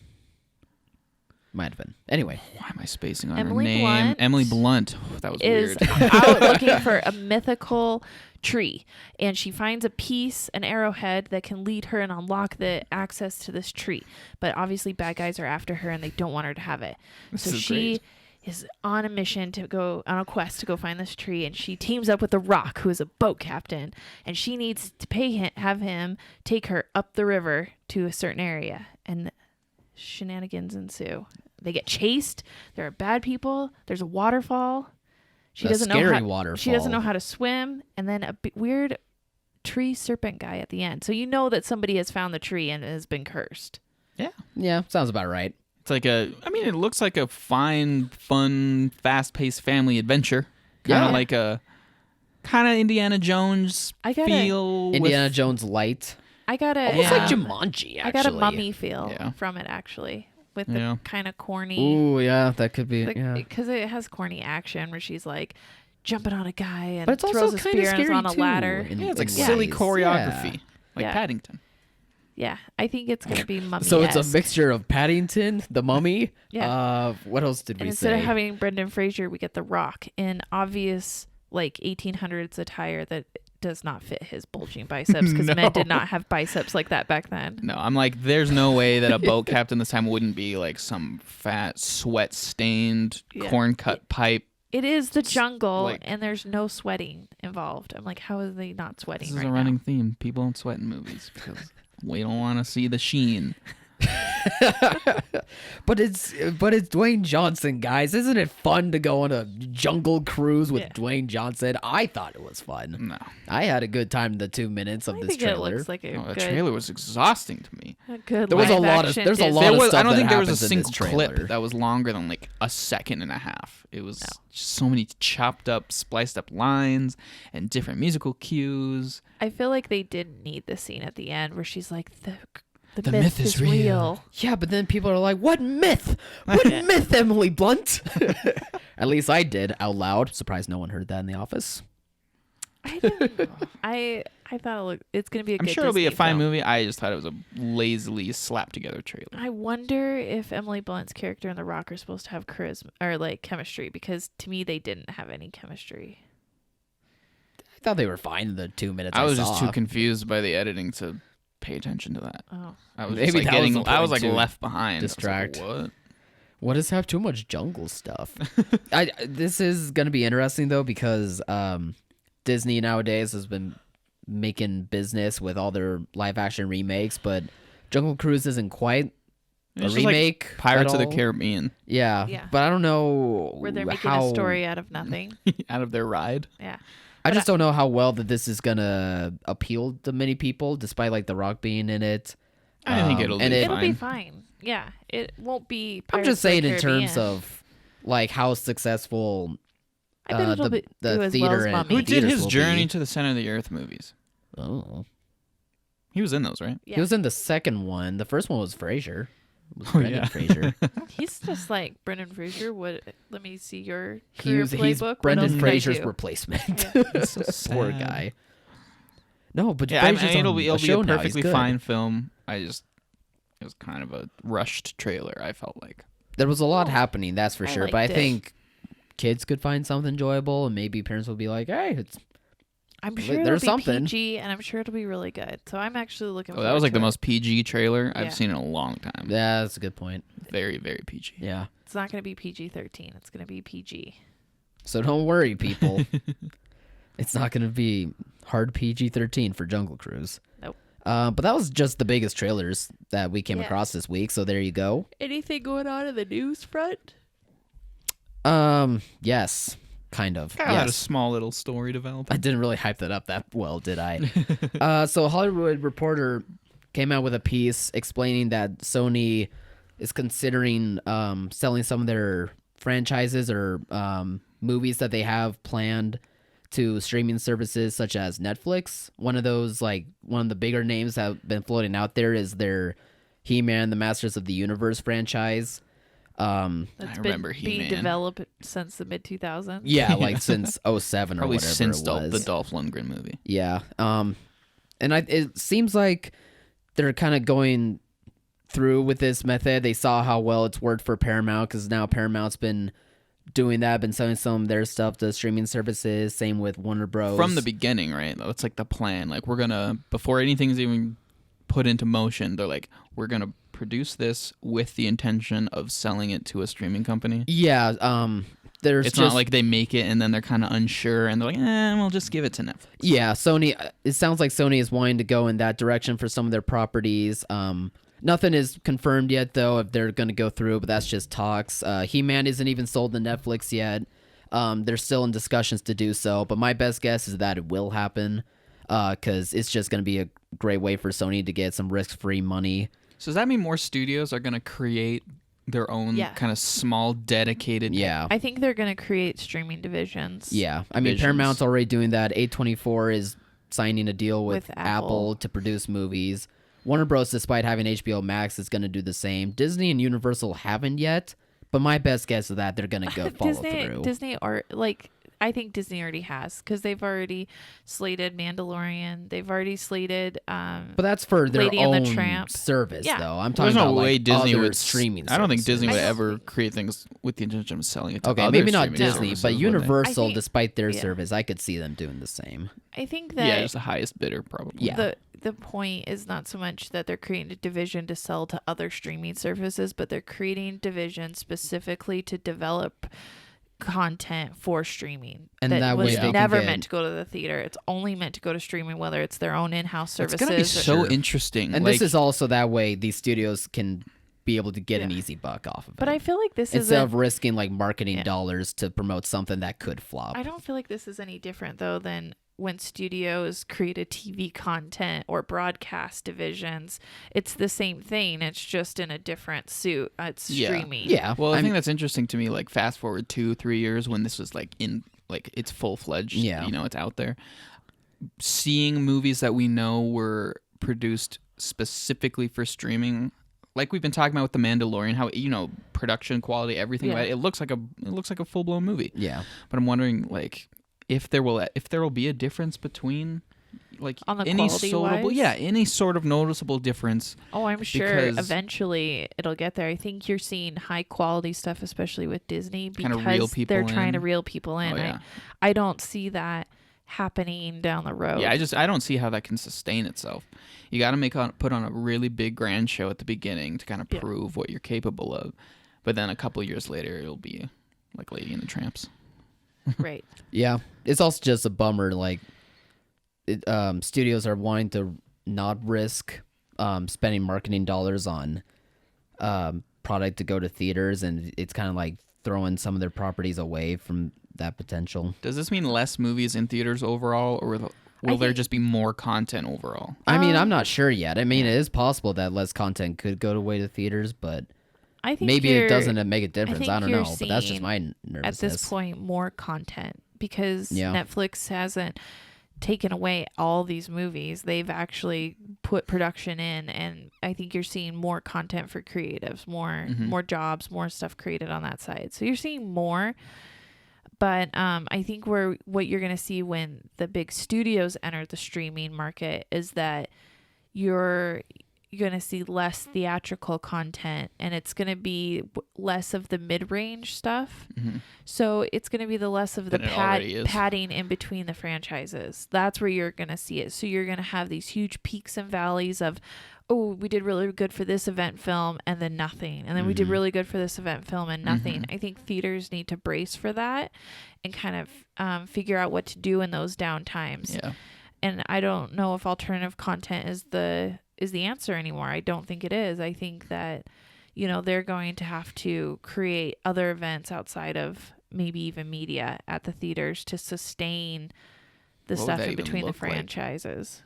Might have been. Anyway, why am I spacing on Emily her name? Blunt Emily Blunt. Oh, that was Is weird. out looking for a mythical tree, and she finds a piece, an arrowhead that can lead her and unlock the access to this tree. But obviously, bad guys are after her, and they don't want her to have it. So is she great. is on a mission to go on a quest to go find this tree, and she teams up with the Rock, who is a boat captain, and she needs to have him take her up the river to a certain area, and shenanigans ensue. They get chased. There are bad people. There's a waterfall. She A doesn't know scary how, waterfall. She doesn't know how to swim, and then a weird tree serpent guy at the end. So you know that somebody has found the tree and has been cursed. yeah, sounds about right. It's like it looks like a fine, fun, fast-paced family adventure. Kind of Yeah. like a Indiana Jones I gotta- feel. Indiana Jones light. I got a Almost like Yeah. Jumanji, actually. I got a mummy feel Yeah. from it actually, with Yeah. the kind of corny. Ooh, yeah, that could be. Yeah. Because it has corny action where she's like jumping on a guy and But it's throws also a kind of spear and is scary on a too. ladder. in- Yeah, it's like in silly ways. choreography, Yeah. like Yeah. Paddington. Yeah, I think it's gonna be mummy. So it's a mixture of Paddington, the Mummy. Yeah. What else did And we instead say? of having Brendan Fraser, we get The Rock in obvious like 1800s attire that does not fit his bulging biceps because men did not have biceps like that back then. No, I'm like, there's no way that a boat captain this time wouldn't be like some fat, sweat-stained, Yeah. corn-cut pipe. It is the jungle, like- and there's no sweating involved. I'm like, how are they not sweating This is right a running theme. People don't sweat in movies because we don't want to see the sheen. But it's Dwayne Johnson, guys. Isn't it fun to go on a jungle cruise with Yeah. Dwayne Johnson? I thought it was fun. No, I had a good time in the 2 minutes of now? I this think trailer. it looks like a no, the good, trailer was exhausting to me. a good There was a live lot of- action there's a Disney. lot of I stuff don't that think there was a happens in this single clip trailer. that was longer than like a second and a half. It was just so many chopped up, spliced up lines and different musical cues. I feel like they didn't need the scene at the end where she's like, The myth is real. Yeah, but then people are like, what myth? What myth, Emily Blunt? At least I did out loud. Surprised no one heard that in the office. I didn't. I thought it's gonna be a I'm good sure it'll be a Disney fine film. movie. I just thought it was a lazily slapped together trailer. I wonder if Emily Blunt's character and The Rock are supposed to have charisma or like chemistry, because to me they didn't have any chemistry. I thought they were fine in the 2 minutes I was saw. just too confused by the editing to pay attention to that. Oh, I was Maybe just like that was the I was point, like too. left behind. Distract. I was like, what? What does have too much jungle stuff? This is gonna be interesting though, because Disney nowadays has been making business with all their live action remakes, but Jungle Cruise isn't quite a It's just like remake. Pirates at of the all. Caribbean Yeah. But I don't know where they're making how, a story out of nothing. out of their ride. Yeah. I just don't know how well that this is gonna appeal to many people, despite like The Rock being in it. I think it'll and be It'll be fine. fine. Yeah. It won't be. I'm Pirates just of the saying in terms Caribbean. of like how successful I bet it'll the do as theater well as and Mummy. Who did theaters his will Journey be. to the Center of the Earth movies? Oh, He was in those, right? Yeah. he was in the second one. The first one was Frasier. It was Oh, Brendan yeah. Fraser. He's just like Brendan Fraser. What? Let me see your He's career playbook. What Brendan else can I Fraser's do? replacement. Yeah. So Poor sad. guy. No, but Yeah, I mean, Fraser's it'll on be it'll a be show a now. He's perfectly good. fine film. It was kind of a rushed trailer. I felt like. There was a lot happening, that's for I sure. But I liked it. think kids could find something enjoyable, and maybe parents will be like, "Hey, it's I'm sure There's it'll be something. PG, and I'm sure it'll be really good. So I'm actually looking. Oh, that was forward like the to it. most PG trailer Yeah. I've seen in a long time. yeah, that's a good point." Very, very PG. Yeah. It's not going to be PG-13. It's going to be PG. So don't worry, people. It's not going to be hard PG-13 for Jungle Cruise. Nope. But that was just the biggest trailers that we came Yeah. across this week. So there you go. Anything going on in the news front? Yes, kind of. I had a Yes. small little story develop. I didn't really hype that up that well, did I? So Hollywood Reporter came out with a piece explaining that Sony is considering selling some of their franchises or movies that they have planned to streaming services such as Netflix. One of the bigger names that have been floating out there is their He-Man, the Masters of the Universe franchise. That's remember been being He-Man. developed since the mid-2000s. Yeah, like since 07 or Probably whatever since it was. the Dolph Lundgren movie. Yeah. And it seems like they're kind of going through with this method. They saw how well it's worked for Paramount, because now Paramount's been doing that, been selling some of their stuff to streaming services. Same with Warner Bros. From the beginning, right? That's like the plan. Like, we're gonna, before anything's even put into motion, they're like, we're gonna produce this with the intention of selling it to a streaming company. Yeah. There's It's just, not like they make it and then they're kind of unsure and they're like, we'll just give it to Netflix. yeah, Sony. It sounds like Sony is wanting to go in that direction for some of their properties. Nothing is confirmed yet, though, if they're going to go through, but that's just talks. He-Man isn't even sold to Netflix yet. They're still in discussions to do so, but my best guess is that it will happen, because it's just going to be a great way for Sony to get some risk-free money. So does that mean more studios are going to create their own Yeah. kind of small, dedicated... Yeah. I think they're going to create streaming divisions. Yeah. I mean, Divisions. Paramount's already doing that. A24 is signing a deal with With Apple Apple. to produce movies. Warner Bros., despite having HBO Max, is going to do the same. Disney and Universal haven't yet, but my best guess is that they're going to go follow through. Disney are like, I think Disney already has, because they've already slated Mandalorian. They've already slated. But that's for their Lady and the own Tramp. service, Yeah. though. I'm There's talking no about way like Disney other would streaming. I don't think Disney would I don't ever think- create things with the intention of selling it to Okay, other maybe not streaming Disney, services, but wouldn't they? Universal, I think- despite their yeah. service, I could see them doing the same. I think that Yeah, just the highest bidder, probably. Yeah. the point is not so much that they're creating a division to sell to other streaming services, but they're creating division specifically to develop content for streaming. And that was way they can never get- meant to go to the theater. It's only meant to go to streaming, whether it's their own in-house It's services. going to be so Sure. interesting. And like, this is also that way these studios can be able to get an Yeah. easy buck off of it. But I feel like this instead is of risking like marketing Yeah. dollars to promote something that could flop. I don't feel like this is any different though than when studios create a TV content or broadcast divisions. It's the same thing. It's just in a different suit. It's Yeah. streaming. Yeah. Well, I I'm- think that's interesting to me. Like, fast forward 2-3 years when this was like in, like, it's full fledged. Yeah. You know, it's out there. Seeing movies that we know were produced specifically for streaming, like we've been talking about with The Mandalorian, how production quality, everything, Yeah. right? It looks like a full blown movie. Yeah. But I'm wondering, like, if there will be a difference between, like, On the any quality-wise? any sort of noticeable difference. Oh, I'm sure Because- eventually it'll get there. I think you're seeing high quality stuff, especially with Disney, Kinda because reel people they're trying to in. reel people in. Oh, yeah. I don't see that happening down the road. Yeah, I don't see how that can sustain itself. You got to put on a really big grand show at the beginning to kind of Yeah. prove what you're capable of, but then a couple years later it'll be like Lady and the Tramps. Right. Yeah. It's also just a bummer. Like, studios are wanting to not risk spending marketing dollars on product to go to theaters, and it's kind of like throwing some of their properties away from that potential. Does this mean less movies in theaters overall, or will there think- just be more content overall? I mean, I'm not sure yet. I mean, it is possible that less content could go away to theaters, but I think maybe you're- it doesn't make a difference. think I don't you're know, but that's just seeing, my at nervousness. this point, more content because Yeah. Netflix hasn't taken away all these movies. They've actually put production in, and I think you're seeing more content for creatives, more jobs, more stuff created on that side. So you're seeing more. But I think what you're going to see when the big studios enter the streaming market is that you're going to see less theatrical content, and it's going to be less of the mid-range stuff. So it's going to be the less of the Than it already is. padding in between the franchises. That's where you're going to see it. So you're going to have these huge peaks and valleys of, oh, we did really good for this event film and then nothing. And then we did really good for this event film and nothing. I think theaters need to brace for that and kind of figure out what to do in those down times. Yeah. And I don't know if alternative content is the answer anymore. I don't think it is. I think that, they're going to have to create other events outside of maybe even media at the theaters to sustain the What would stuff that in even between the look like? franchises.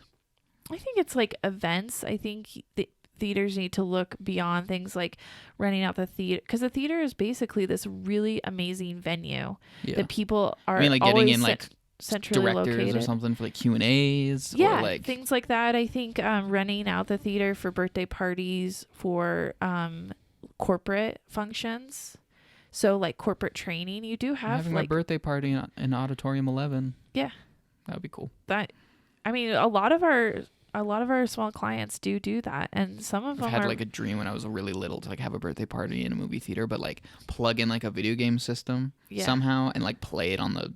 I think it's like events. I think the theaters need to look beyond things like renting out the theater, because the theater is basically this really amazing venue Yeah. that people are I mean, like getting always in like centrally directors located. or something for like Q&As. Yeah, or like things like that. I think renting out the theater for birthday parties, for corporate functions. So like corporate training, you do I'm have having my like birthday party in Auditorium 11. Yeah. That would be cool. that. I mean, a lot of our small clients do that, and some of I've them had are like a dream when I was really little to like have a birthday party in a movie theater, but like plug in like a video game system Yeah. somehow and like play it on the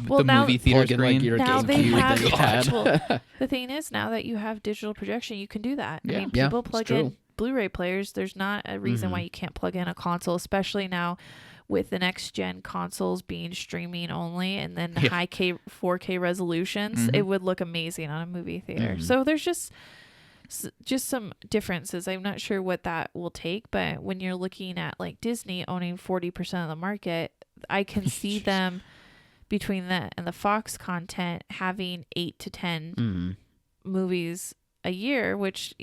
Well, now- movie theater Plug in, like, screen. your now they GameCube have. that you had. Well, the thing is, now that you have digital projection, you can do that. Yeah. I mean, Yeah, people it's plug true. in Blu-ray players. There's not a reason why you can't plug in a console, especially now with the next gen consoles being streaming only and then Yeah. high 4K resolutions. It would look amazing on a movie theater. So there's just some differences. I'm not sure what that will take, but when you're looking at like Disney owning 40% of the market, I can see them between that and the Fox content having 8 to 10 movies a year, which,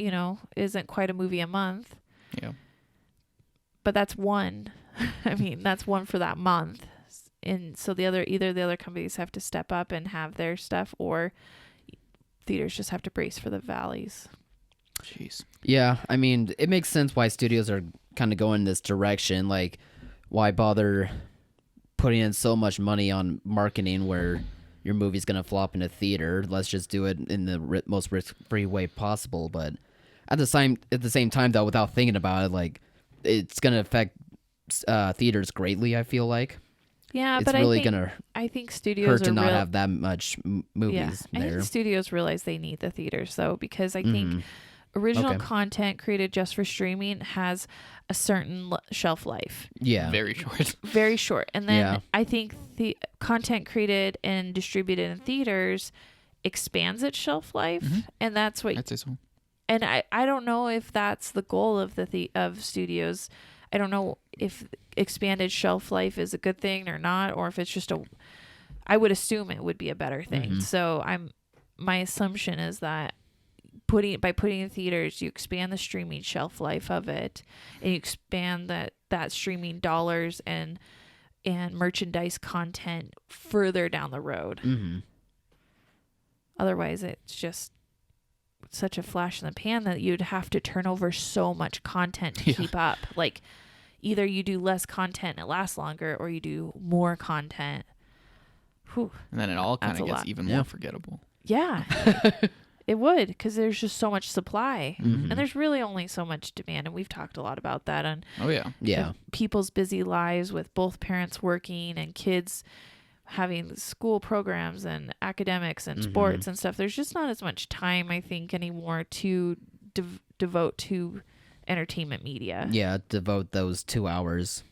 isn't quite a movie a month, Yeah. but that's one. I mean, that's one for that month. And so either the other companies have to step up and have their stuff, or theaters just have to brace for the valleys. Jeez. Yeah, I mean, it makes sense why studios are kind of going this direction. Like, why bother putting in so much money on marketing where your movie's going to flop in a theater? Let's just do it in the most risk-free way possible. But at the same time, though, without thinking about it, like, it's going to affect theaters greatly, I feel like. Yeah, It's but really I gonna think studios hurt are to not real- have that much movies I there. think studios realize they need the theaters though, because I think original Okay. content created just for streaming has a certain shelf life, Yeah. Very short. very short. And then Yeah. I think the content created and distributed in theaters expands its shelf life, and that's what. I'd say so. And I don't know if that's the goal of of studios. I don't know if expanded shelf life is a good thing or not, or if it's just I would assume it would be a better thing. So my assumption is that by putting in theaters, you expand the streaming shelf life of it, and you expand that streaming dollars and merchandise content further down the road. Otherwise, it's just such a flash in the pan that you'd have to turn over so much content to keep up. Like, either you do less content and it lasts longer, or you do more content. Whew. And then it all kind That's of a gets lot. even more forgettable. Yeah. It would, because there's just so much supply. Mm-hmm. And there's really only so much demand. And we've talked a lot about that on Oh, yeah. Yeah. people's busy lives, with both parents working and kids having school programs and academics and sports and stuff. There's just not as much time, I think, anymore to devote to entertainment media. Yeah, devote those 2 hours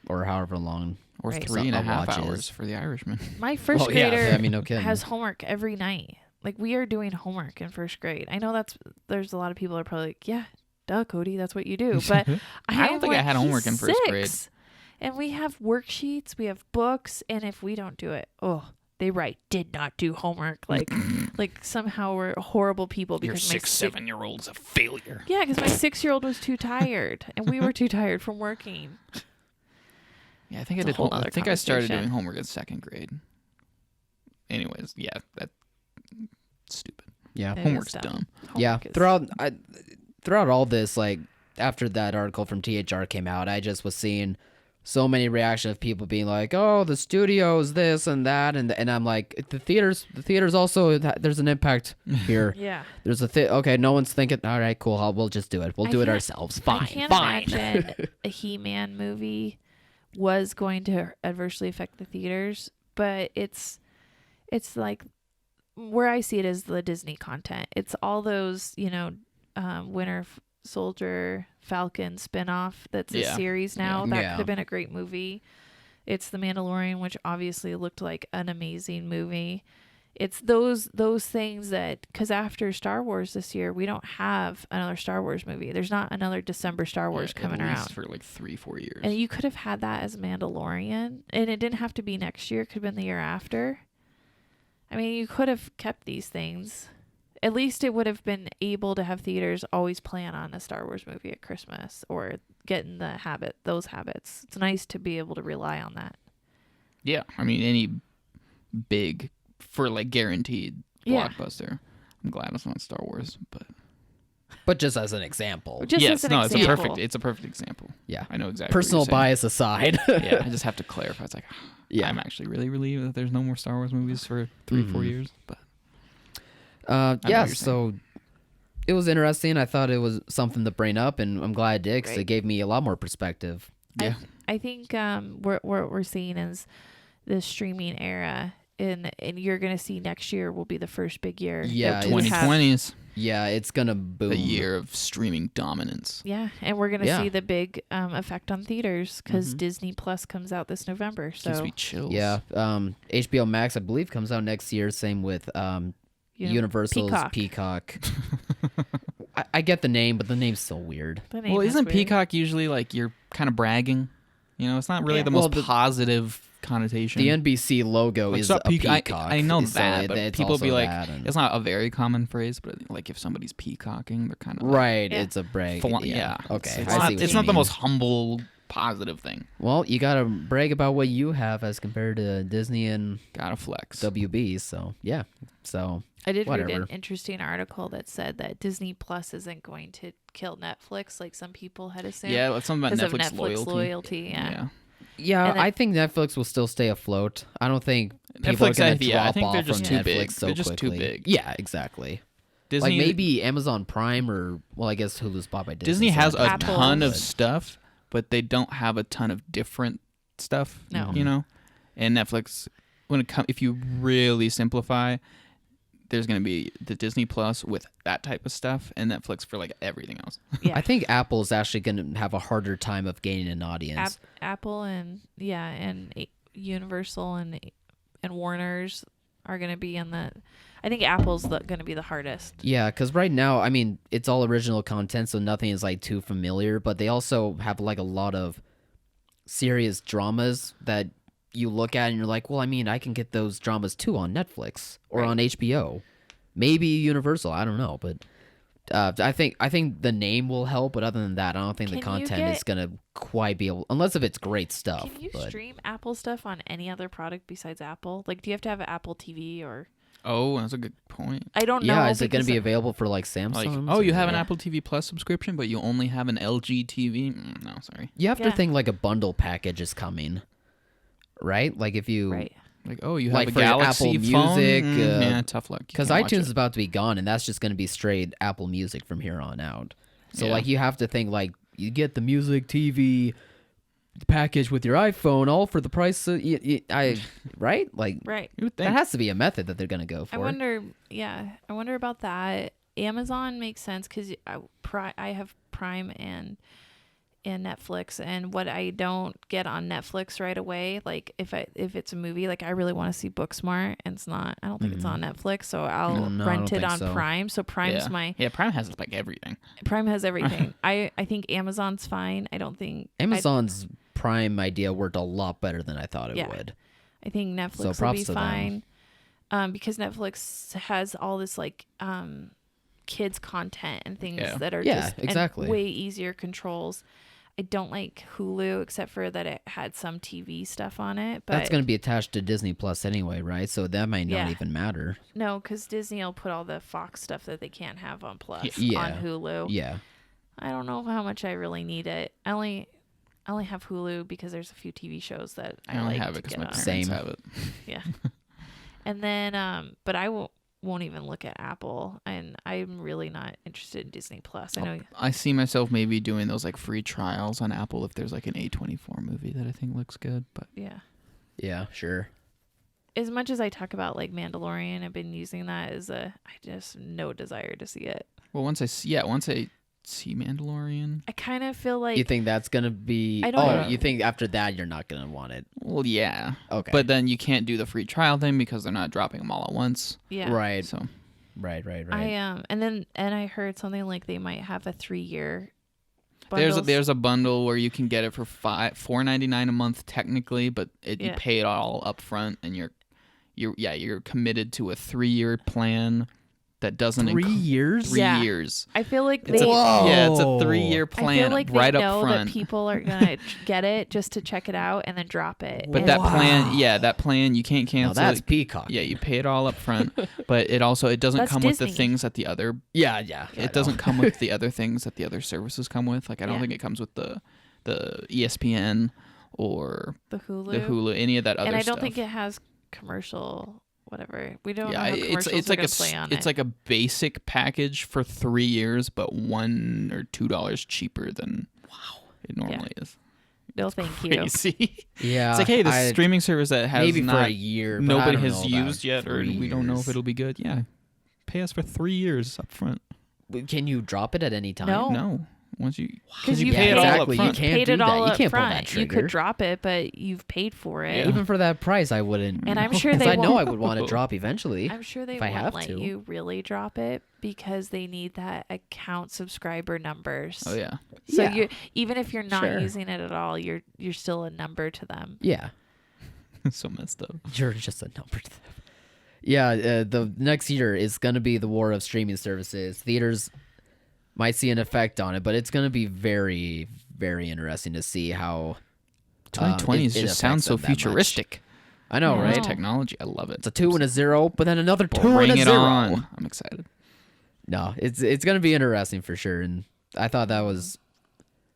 or however long. Or Right. 3.5 watches. hours for the Irishman. My first Well, yeah, grader I mean, no kidding. has homework every night. Like, we are doing homework in first grade. I know there's a lot of people are probably like, yeah, duh, Cody, that's what you do. But I don't think I had homework in first grade. 6. And we have worksheets, we have books, and if we don't do it, they write did not do homework. Like somehow we're horrible people Your because my 7-year-old's a failure. Yeah, because my 6-year-old was too tired, and we were too tired from working. Yeah, I think It's a whole nother I started conversation. doing homework in 2nd grade. Anyways, yeah, that's stupid. Yeah. It is Homework's dumb. dumb. Yeah. Homework is- Throughout all this, like after that article from THR came out, I just was seeing so many reactions of people being like, "Oh, the studio's this and that," and I'm like, the theaters also, there's an impact here. Yeah. There's okay, no one's thinking, all right, cool, we'll just do it. We'll I do it can't- ourselves. I Fine, can't fine. imagine a He-Man movie was going to adversely affect the theaters, but it's like, where I see it is the Disney content. It's all those, Winter Soldier, Falcon spinoff that's a Yeah. series now. Yeah. That Yeah. could have been a great movie. It's The Mandalorian, which obviously looked like an amazing movie. It's those things that, because after Star Wars this year, we don't have another Star Wars movie. There's not another December Star Wars coming at least around. for like 3-4 years. And you could have had that as Mandalorian, and it didn't have to be next year. It could have been the year after. I mean, you could have kept these things. At least it would have been able to have theaters always plan on a Star Wars movie at Christmas, or get in those habits. It's nice to be able to rely on that. Yeah, I mean, any big, for like guaranteed Yeah. blockbuster. I'm glad it's not Star Wars, but just as an example. Just yes, as an no, example. it's a perfect example. Yeah. I know exactly. Personal what you're saying. bias aside. Yeah, I just have to clarify. It's like, Yeah. I'm actually really relieved that there's no more Star Wars movies for 3-4 years. But Yeah, what you're so it was interesting. I thought it was something to bring up, and I'm glad I did, because it Great. gave me a lot more perspective. yeah, I think what we're seeing is the streaming era, and you're gonna see next year will be the first big year. Yeah, that we have. 2020s, Yeah, it's gonna boom. the year of streaming dominance. Yeah, and we're gonna Yeah. see the big effect on theaters because Disney Plus comes out this November. Gives So me chills. Yeah, HBO Max, I believe, comes out next year. Same with Universal's Peacock. I get the name, but the name's so weird. The name Well, is isn't weird. Peacock usually like you're kind of bragging? You know, it's not really Yeah. the Well, most positive connotation. The NBC logo Like, is stop a peacock. peacock. I know so that, but it's people also be like, that, and- it's not a very common phrase, but like if somebody's peacocking, they're kind of right, Yeah. it's a brag. yeah. Okay, It's I not, see what it's you not the mean. most humble, positive thing. Well, you gotta brag about what you have as compared to Disney and Gotta flex. WB. So yeah, so I did read whatever. an interesting article that said that Disney Plus isn't going to kill Netflix like some people had assumed. Yeah, it's something about because of Netflix, Netflix loyalty. Yeah. yeah, And then- I think Netflix will still stay afloat. I don't think people are Netflix, gonna yeah, I drop think off they're just from too big. Netflix so They're just too quickly. big. Yeah, exactly. Disney, Like maybe Amazon Prime, or well, I guess Hulu's bought by Disney. Disney so has it a doesn't Apple. ton matter, of stuff, but they don't have a ton of different stuff. No. You know, and Netflix, if you really simplify, there's gonna be the Disney Plus with that type of stuff, and Netflix for like everything else. Yeah. I think Apple's actually going to have a harder time of gaining an audience. Apple and Universal and Warner's are going to be in the. I think Apple's going to be the hardest. Yeah, because right now, I mean, it's all original content, so nothing is like too familiar. But they also have like a lot of serious dramas that you look at and you're like, well, I mean, I can get those dramas too on Netflix or Right. on HBO, maybe Universal. I don't know, but I think the name will help. But other than that, I don't think the Can you content is get- gonna quite be able, unless if it's great stuff. Can you but stream Apple stuff on any other product besides Apple? Like, do you have to have an Apple TV or? Oh, that's a good point. I don't know. Yeah, is it going to because be available for like Like, Samsung? oh, you have an Yeah. Apple TV Plus subscription, but you only have an LG TV? No, sorry. You have to Yeah. think like a bundle package is coming, right? Like if you, Right. Like, oh, you have Like a for your Galaxy Apple phone? Music, Yeah, tough luck. You because can't watch iTunes it. is about to be gone, and that's just going to be straight Apple Music from here on out. So Yeah. like you have to think like you get the music, TV package with your iPhone, all for the price. Right? Like Right. You would that think. has to be a method that they're going to go for. I wonder. Yeah, I wonder about that. Amazon makes sense because I have Prime and Netflix, and what I don't get on Netflix right away, like if it's a movie, like I really want to see Booksmart, and it's not. I don't think it's on Netflix, so I'll No, I rent don't it think on so. Prime. So Prime's Yeah. Yeah, Prime has like everything. Prime has everything. I think Amazon's fine. I don't think Amazon's Prime idea worked a lot better than I thought it Yeah. would. I think Netflix will props be to them. fine, because Netflix has all this like kids content and things Yeah. that are Yeah, just and exactly. way easier controls. I don't like Hulu except for that it had some TV stuff on it, but That's going to be attached to Disney Plus anyway, right? So that might not Yeah. even matter. no, because Disney will put all the Fox stuff that they can't have on Plus Yeah. on Hulu. Yeah. I don't know how much I really need it. I only have Hulu because there's a few TV shows that I only like have to it because get my on. parents Same. have it. Yeah. And then, but I won't even look at Apple, and I'm really not interested in Disney Plus. I know. I see myself maybe doing those like free trials on Apple if there's like an A24 movie that I think looks good. But Yeah. Yeah, sure. As much as I talk about like Mandalorian, I've been using that as I just no desire to see it. well, once I see Mandalorian, I kind of feel like You think that's going to be... I don't know. you think after that you're not going to want it. well, yeah. Okay. But then you can't do the free trial thing because they're not dropping them all at once. yeah. Right. So Right. And I heard something like they might have a 3-year bundles. there's a bundle where you can get it for $4.99 a month technically, but you Yeah. pay it all up front, and you're committed to a 3-year plan that doesn't 3 years? 3 Yeah. years. I feel like It's they. it's a Whoa. 3-year I feel plan like right they up know front. that people are gonna get it just to check it out and then drop it. But And- that plan, you can't Now cancel. that's it. Peacock. Yeah, you pay it all up front, but it doesn't That's come with the Disney. things that the other. Yeah. It doesn't come with the other things that the other services come with. Like I don't Yeah. think it comes with the ESPN or the Hulu. the Hulu, any of that other and I don't stuff. think it has commercial whatever. We don't know Yeah, how it's commercials like are gonna play on it's it. like a basic package for 3 years, but $1 or $2 cheaper than it normally is. No, thank you. Crazy. Yeah. It's like, hey, this streaming service that has maybe for not a year. But I nobody don't has know about used yet, or 3 we don't know if years. it'll be good. Yeah, pay us for 3 years up front. Can you drop it at any time? No. No, once you Because you you pay it paid- all up Exactly, you front. can't paid do it that. all You up can't pull front. that You trigger. could drop it, but you've paid for it. Yeah. Even for that price, I wouldn't. And I'm sure 'Cause they I know I won't- would want to drop eventually. I'm sure they if I won't have let to. you really drop it because they need that account subscriber numbers. Oh yeah, So Yeah. you even if you're not Sure. using it at all, you're still a number to them. Yeah, so messed up. you're just a number to them. Yeah, the next year is going to be the war of streaming services. Theaters might see an effect on it, but it's going to be very, very interesting to see how 2020 it just sounds so affects them that much. futuristic. I know, Yeah. right? No. Technology, I love it. It's a 2 and a 0, but then another 2 Bring and a it 0. on. I'm excited. No, it's going to be interesting for sure, and I thought that was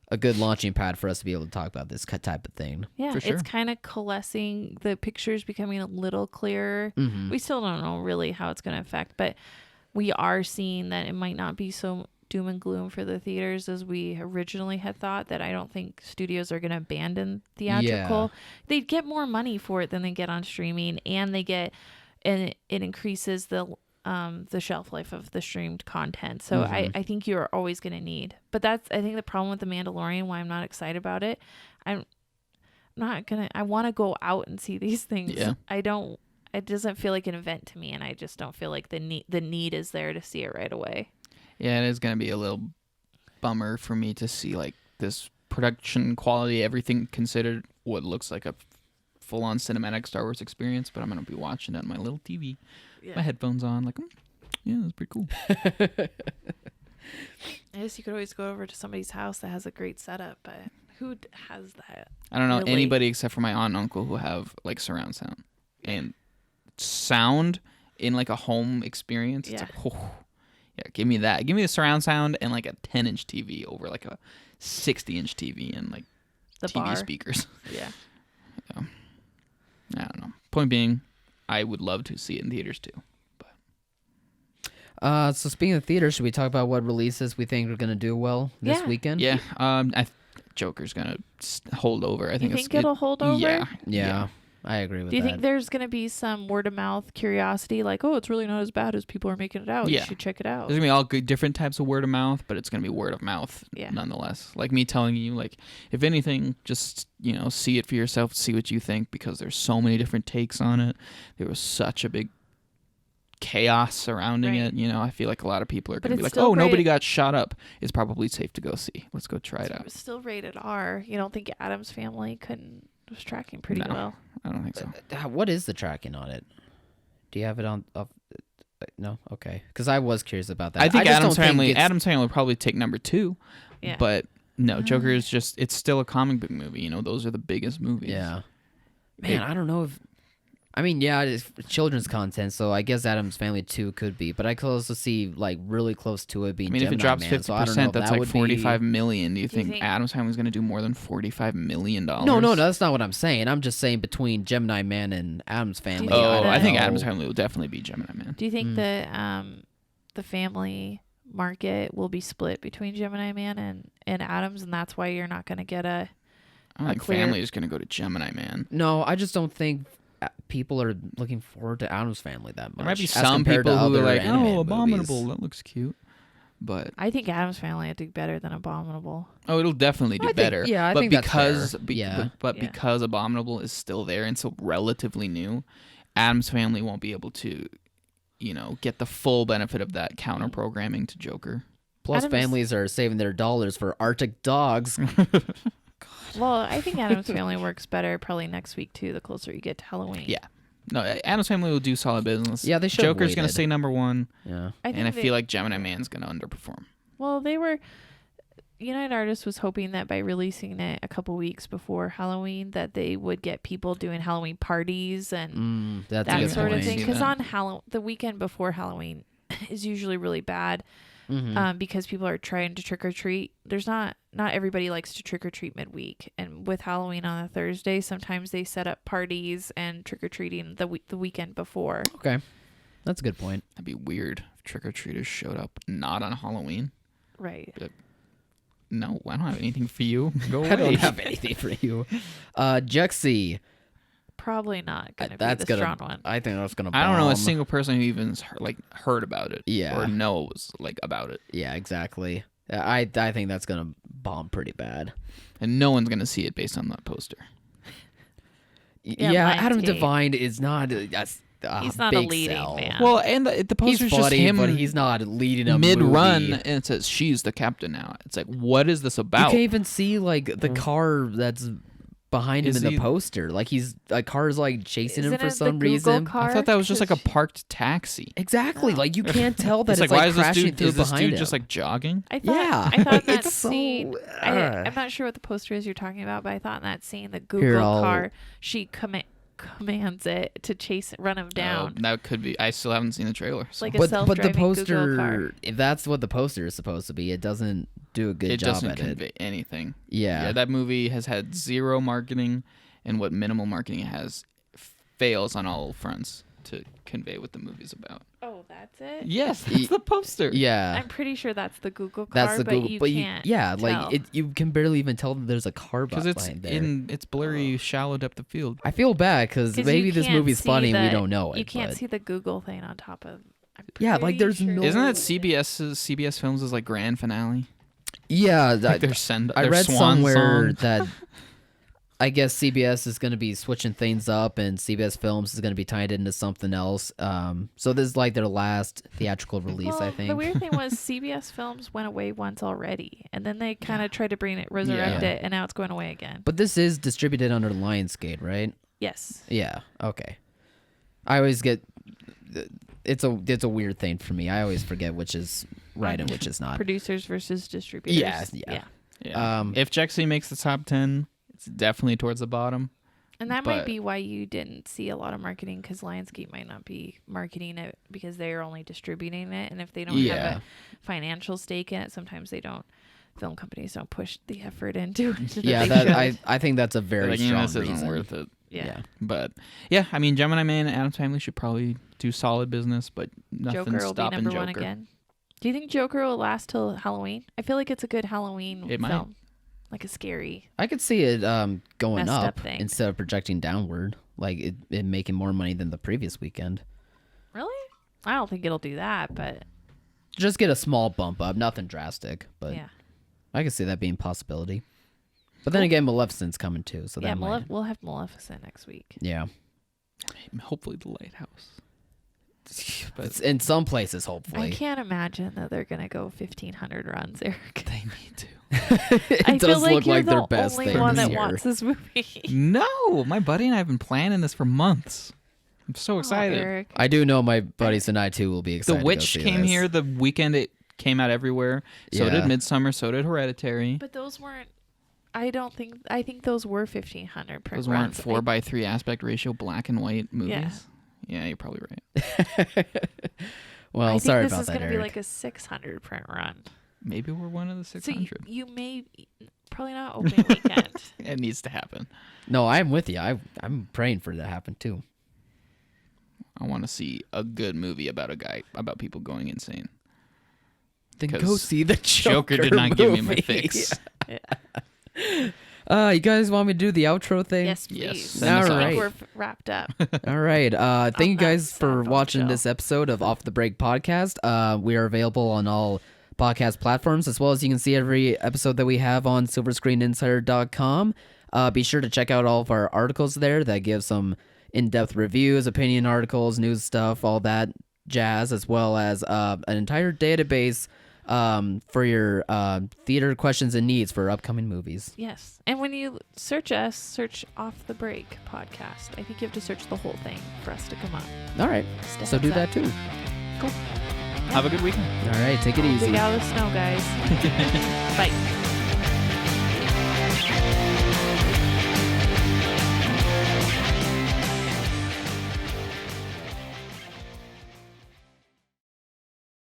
a good launching pad for us to be able to talk about this type of thing. Yeah, For sure. it's kind of coalescing. The picture's becoming a little clearer. We still don't know really how it's going to affect, but we are seeing that it might not be so doom and gloom for the theaters as we originally had thought. That I don't think studios are going to abandon theatrical. They'd get more money for it than they get on streaming, and it increases the shelf life of the streamed content. So I think you're always going to need. But that's I think the problem with The Mandalorian, why I'm not excited about it. I want to go out and see these things. Yeah. It doesn't feel like an event to me, and I just don't feel like the need is there to see it right away. Yeah, it is gonna be a little bummer for me to see like this production quality, everything considered, what looks like a full-on cinematic Star Wars experience. But I'm gonna be watching it on my little TV, my headphones on, like, yeah, that's pretty cool. I guess you could always go over to somebody's house that has a great setup, but who has that? I don't know Really? anybody except for my aunt and uncle who have like surround sound, and sound in like a home experience, it's Yeah. like, oh, yeah, give me that. Give me the surround sound and like a 10-inch TV over like a 60-inch TV and like The TV bar. speakers. Yeah. I don't know. Point being, I would love to see it in theaters too. So speaking of theaters, should we talk about what releases we think are going to do well this Yeah. weekend? Yeah, Joker's gonna hold over. I You think think it'll hold over? Yeah, I agree with Do you that. think there's going to be some word of mouth curiosity, like, oh, it's really not as bad as people are making it out? Yeah. You should check it out. There's gonna be all good different types of word of mouth, but it's gonna be word of mouth Yeah. nonetheless. Like me telling you, like if anything, just see it for yourself, see what you think, because there's so many different takes on it. There was such a big chaos surrounding Right. it. I feel like a lot of people are But gonna be it's like, still "Oh, nobody rated- got shot up. It's probably safe to go see. Let's go try it out." It's still rated R. You don't think Adam's Family was tracking pretty No. well? I don't think so. What is the tracking on it? Do you have it on? No, okay. Because I was curious about that. I think just Adam's don't think Family. it's- Adam's Family will probably take number 2, Yeah. but no, Joker is just—it's still a comic book movie. Those are the biggest movies. Yeah. Man, I don't know if. I mean, yeah, it's children's content, so I guess Adam's Family 2 could be, but I could also see like really close to it being. I mean, if it Gemini drops Man, 50%, so I don't know if that's that like would be- 45 million. Do you think think- Adam's Family is going to do more than $45 million? No, that's not what I'm saying. I'm just saying between Gemini Man and Adam's Family. think Oh, that- I think know. Adam's Family will definitely be Gemini Man. Do you think the family market will be split between Gemini Man and Adams, and that's why you're not going to get a I think clear- Family is going to go to Gemini Man. No, I just don't think people are looking forward to Adam's Family that much. There might be as some compared people to who are other like, animated "Oh, Abominable, movies. that looks cute," but I think Adam's Family would do better than Abominable. it'll definitely do I think- better. yeah, I but think that's because fair. be- Yeah. but Yeah. because Abominable is still there and so relatively new, Adam's Family won't be able to, get the full benefit of that counter programming to Joker. Plus, Adam's- families are saving their dollars for Arctic dogs. Well, I think Adam's Family works better probably next week too, the closer you get to Halloween. Yeah. No, Adam's Family will do solid business. Yeah, they should have Joker's going to waited. stay number 1, Yeah. and I feel like Gemini Man's going to underperform. Well, United Artists was hoping that by releasing it a couple weeks before Halloween that they would get people doing Halloween parties and That's a that good sort of point. thing. See Because that. on the weekend before Halloween is usually really bad because people are trying to trick or treat. There's not everybody likes to trick or treat midweek, and with Halloween on a Thursday, sometimes they set up parties and trick or treating the weekend before. Okay. That's a good point. That'd be weird if trick-or-treaters showed up not on Halloween. Right. No, I don't have anything for you. Go away. I don't have anything for you. Juxie. Probably not going to be That's the gonna. strong one. I think that's gonna. I don't know a bomb. single person who even heard about it. Yeah. Or knows about it. Yeah, exactly. I think that's gonna bomb pretty bad. And no one's gonna see it based on that poster. Yeah, Adam Lionsgate. Devine is not. He's not a big leading sell. man. Well, and the He's poster's just funny, him but he's not leading a mid-run, movie. and it says she's the captain now. It's like, what is this You about? can't even see like the car that's behind him Is in the he- poster. Like a car's like chasing him Isn't for it the some Google reason. car? I thought that was just like a 'Cause parked taxi. Exactly. Like you can't tell that It's it's, like, why is crashing this dude? through Is this behind dude him. just like jogging? I thought, Yeah. I thought that It's so- scene. I'm not sure what the poster is you're talking about, but I thought in that scene, the Google Here, I'll- car, she commands it to run him down. Oh, that could be. I still haven't seen the trailer. So. Like a but the self-driving Google car. poster, if that's what the poster is supposed to be, it doesn't do a good it job doesn't at convey it. anything. Yeah. That movie has had zero marketing, and what minimal marketing it has fails on all fronts to convey what the movie's about. Oh, that's it? Yes, that's the poster. Yeah. I'm pretty sure that's the Google car, That's the but Google, you but can't yeah, tell. like you can barely even tell that there's a car because it's behind there. in its blurry, shallow depth of field. I feel bad because 'Cause maybe you this can't movie's see funny and we the- don't know it. You can't but- see the Google thing on top of. I'm Yeah, like, pretty there's sure no- Isn't that it's- CBS Films' like grand finale? Yeah, Like I their read swan somewhere song? that I guess CBS is going to be switching things up, and CBS Films is going to be tied into something else. So this is like their last theatrical release, Well, I think. The weird thing was CBS Films went away once already, and then they kind of tried to resurrect Yeah. it, and now it's going away again. But this is distributed under Lionsgate, right? Yes. Yeah. Okay. I always get it's a weird thing for me. I always forget which is right and which is not. Producers versus distributors. Yeah. Yeah. If Jexy makes the top 10, it's definitely towards the bottom. And that might But- be why you didn't see a lot of marketing, because Lionsgate might not be marketing it because they are only distributing it. And if they don't have Yeah. a financial stake in it, sometimes they don't. Film companies don't push the effort into it. Yeah, they that should. I think that's a very Like, strong this reason. isn't worth it. Yeah. But yeah, I mean, Gemini Man and Adam's Family should probably do solid business, but nothing Joker will be stopping number Joker. one again. Do you think Joker will last till Halloween? I feel like it's a good Halloween It might. film. Like a scary. I could see it going Messed up up thing. instead of projecting downward, like it making more money than the previous weekend. Really? I don't think it'll do that, but Just get a small bump up, nothing drastic, but yeah. I could see that being a possibility. But then again, Maleficent's coming too, so Yeah, that might. we'll have Maleficent next week. Yeah, Hopefully, The Lighthouse. it's in some places, I hopefully. can't imagine that they're gonna go 1,500 runs, Eric. They need to. It I does feel like look you're like the their best only thing one this that year. wants this movie. No, my buddy and I have been planning this for months. I'm so excited. Oh, Eric. I do know my buddies and I too will be The excited. to go Witch see came this. here the weekend it came out everywhere. So Yeah. did Midsummer. So did Hereditary. But those weren't. I think those were 1,500 per Those runs. weren't 4:3 aspect ratio black and white movies. Yeah. Yeah, you're probably right. Well, I think sorry this about is that, gonna be Eric. like a 600 print run. Maybe we're one of the So 600. you may probably not opening weekend. It needs to happen. No, I'm with you. I'm praying for it to happen too. I want to see a good movie about about people going insane. Then 'Cause go see the Joker Joker did not give me my movie. fix. You guys want me to do the outro thing? Yes, please. Yes. Send us I out. think Alright. we're wrapped up. All right. Thank you that guys for sad watching bombshell. this episode of Off the Break podcast. We are available on all podcast platforms, as well as you can see every episode that we have on silverscreeninsider.com. Be sure to check out all of our articles there that give some in-depth reviews, opinion articles, news stuff, all that jazz, as well as an entire database for your theater questions and needs for upcoming movies. Yes. And when you search us, search Off the Break podcast. I think you have to search the whole thing for us to come up. All right. Just a So do heads that up. too. Cool. Have a good weekend. All right. Take it easy. Dig out of the snow, guys. Bye.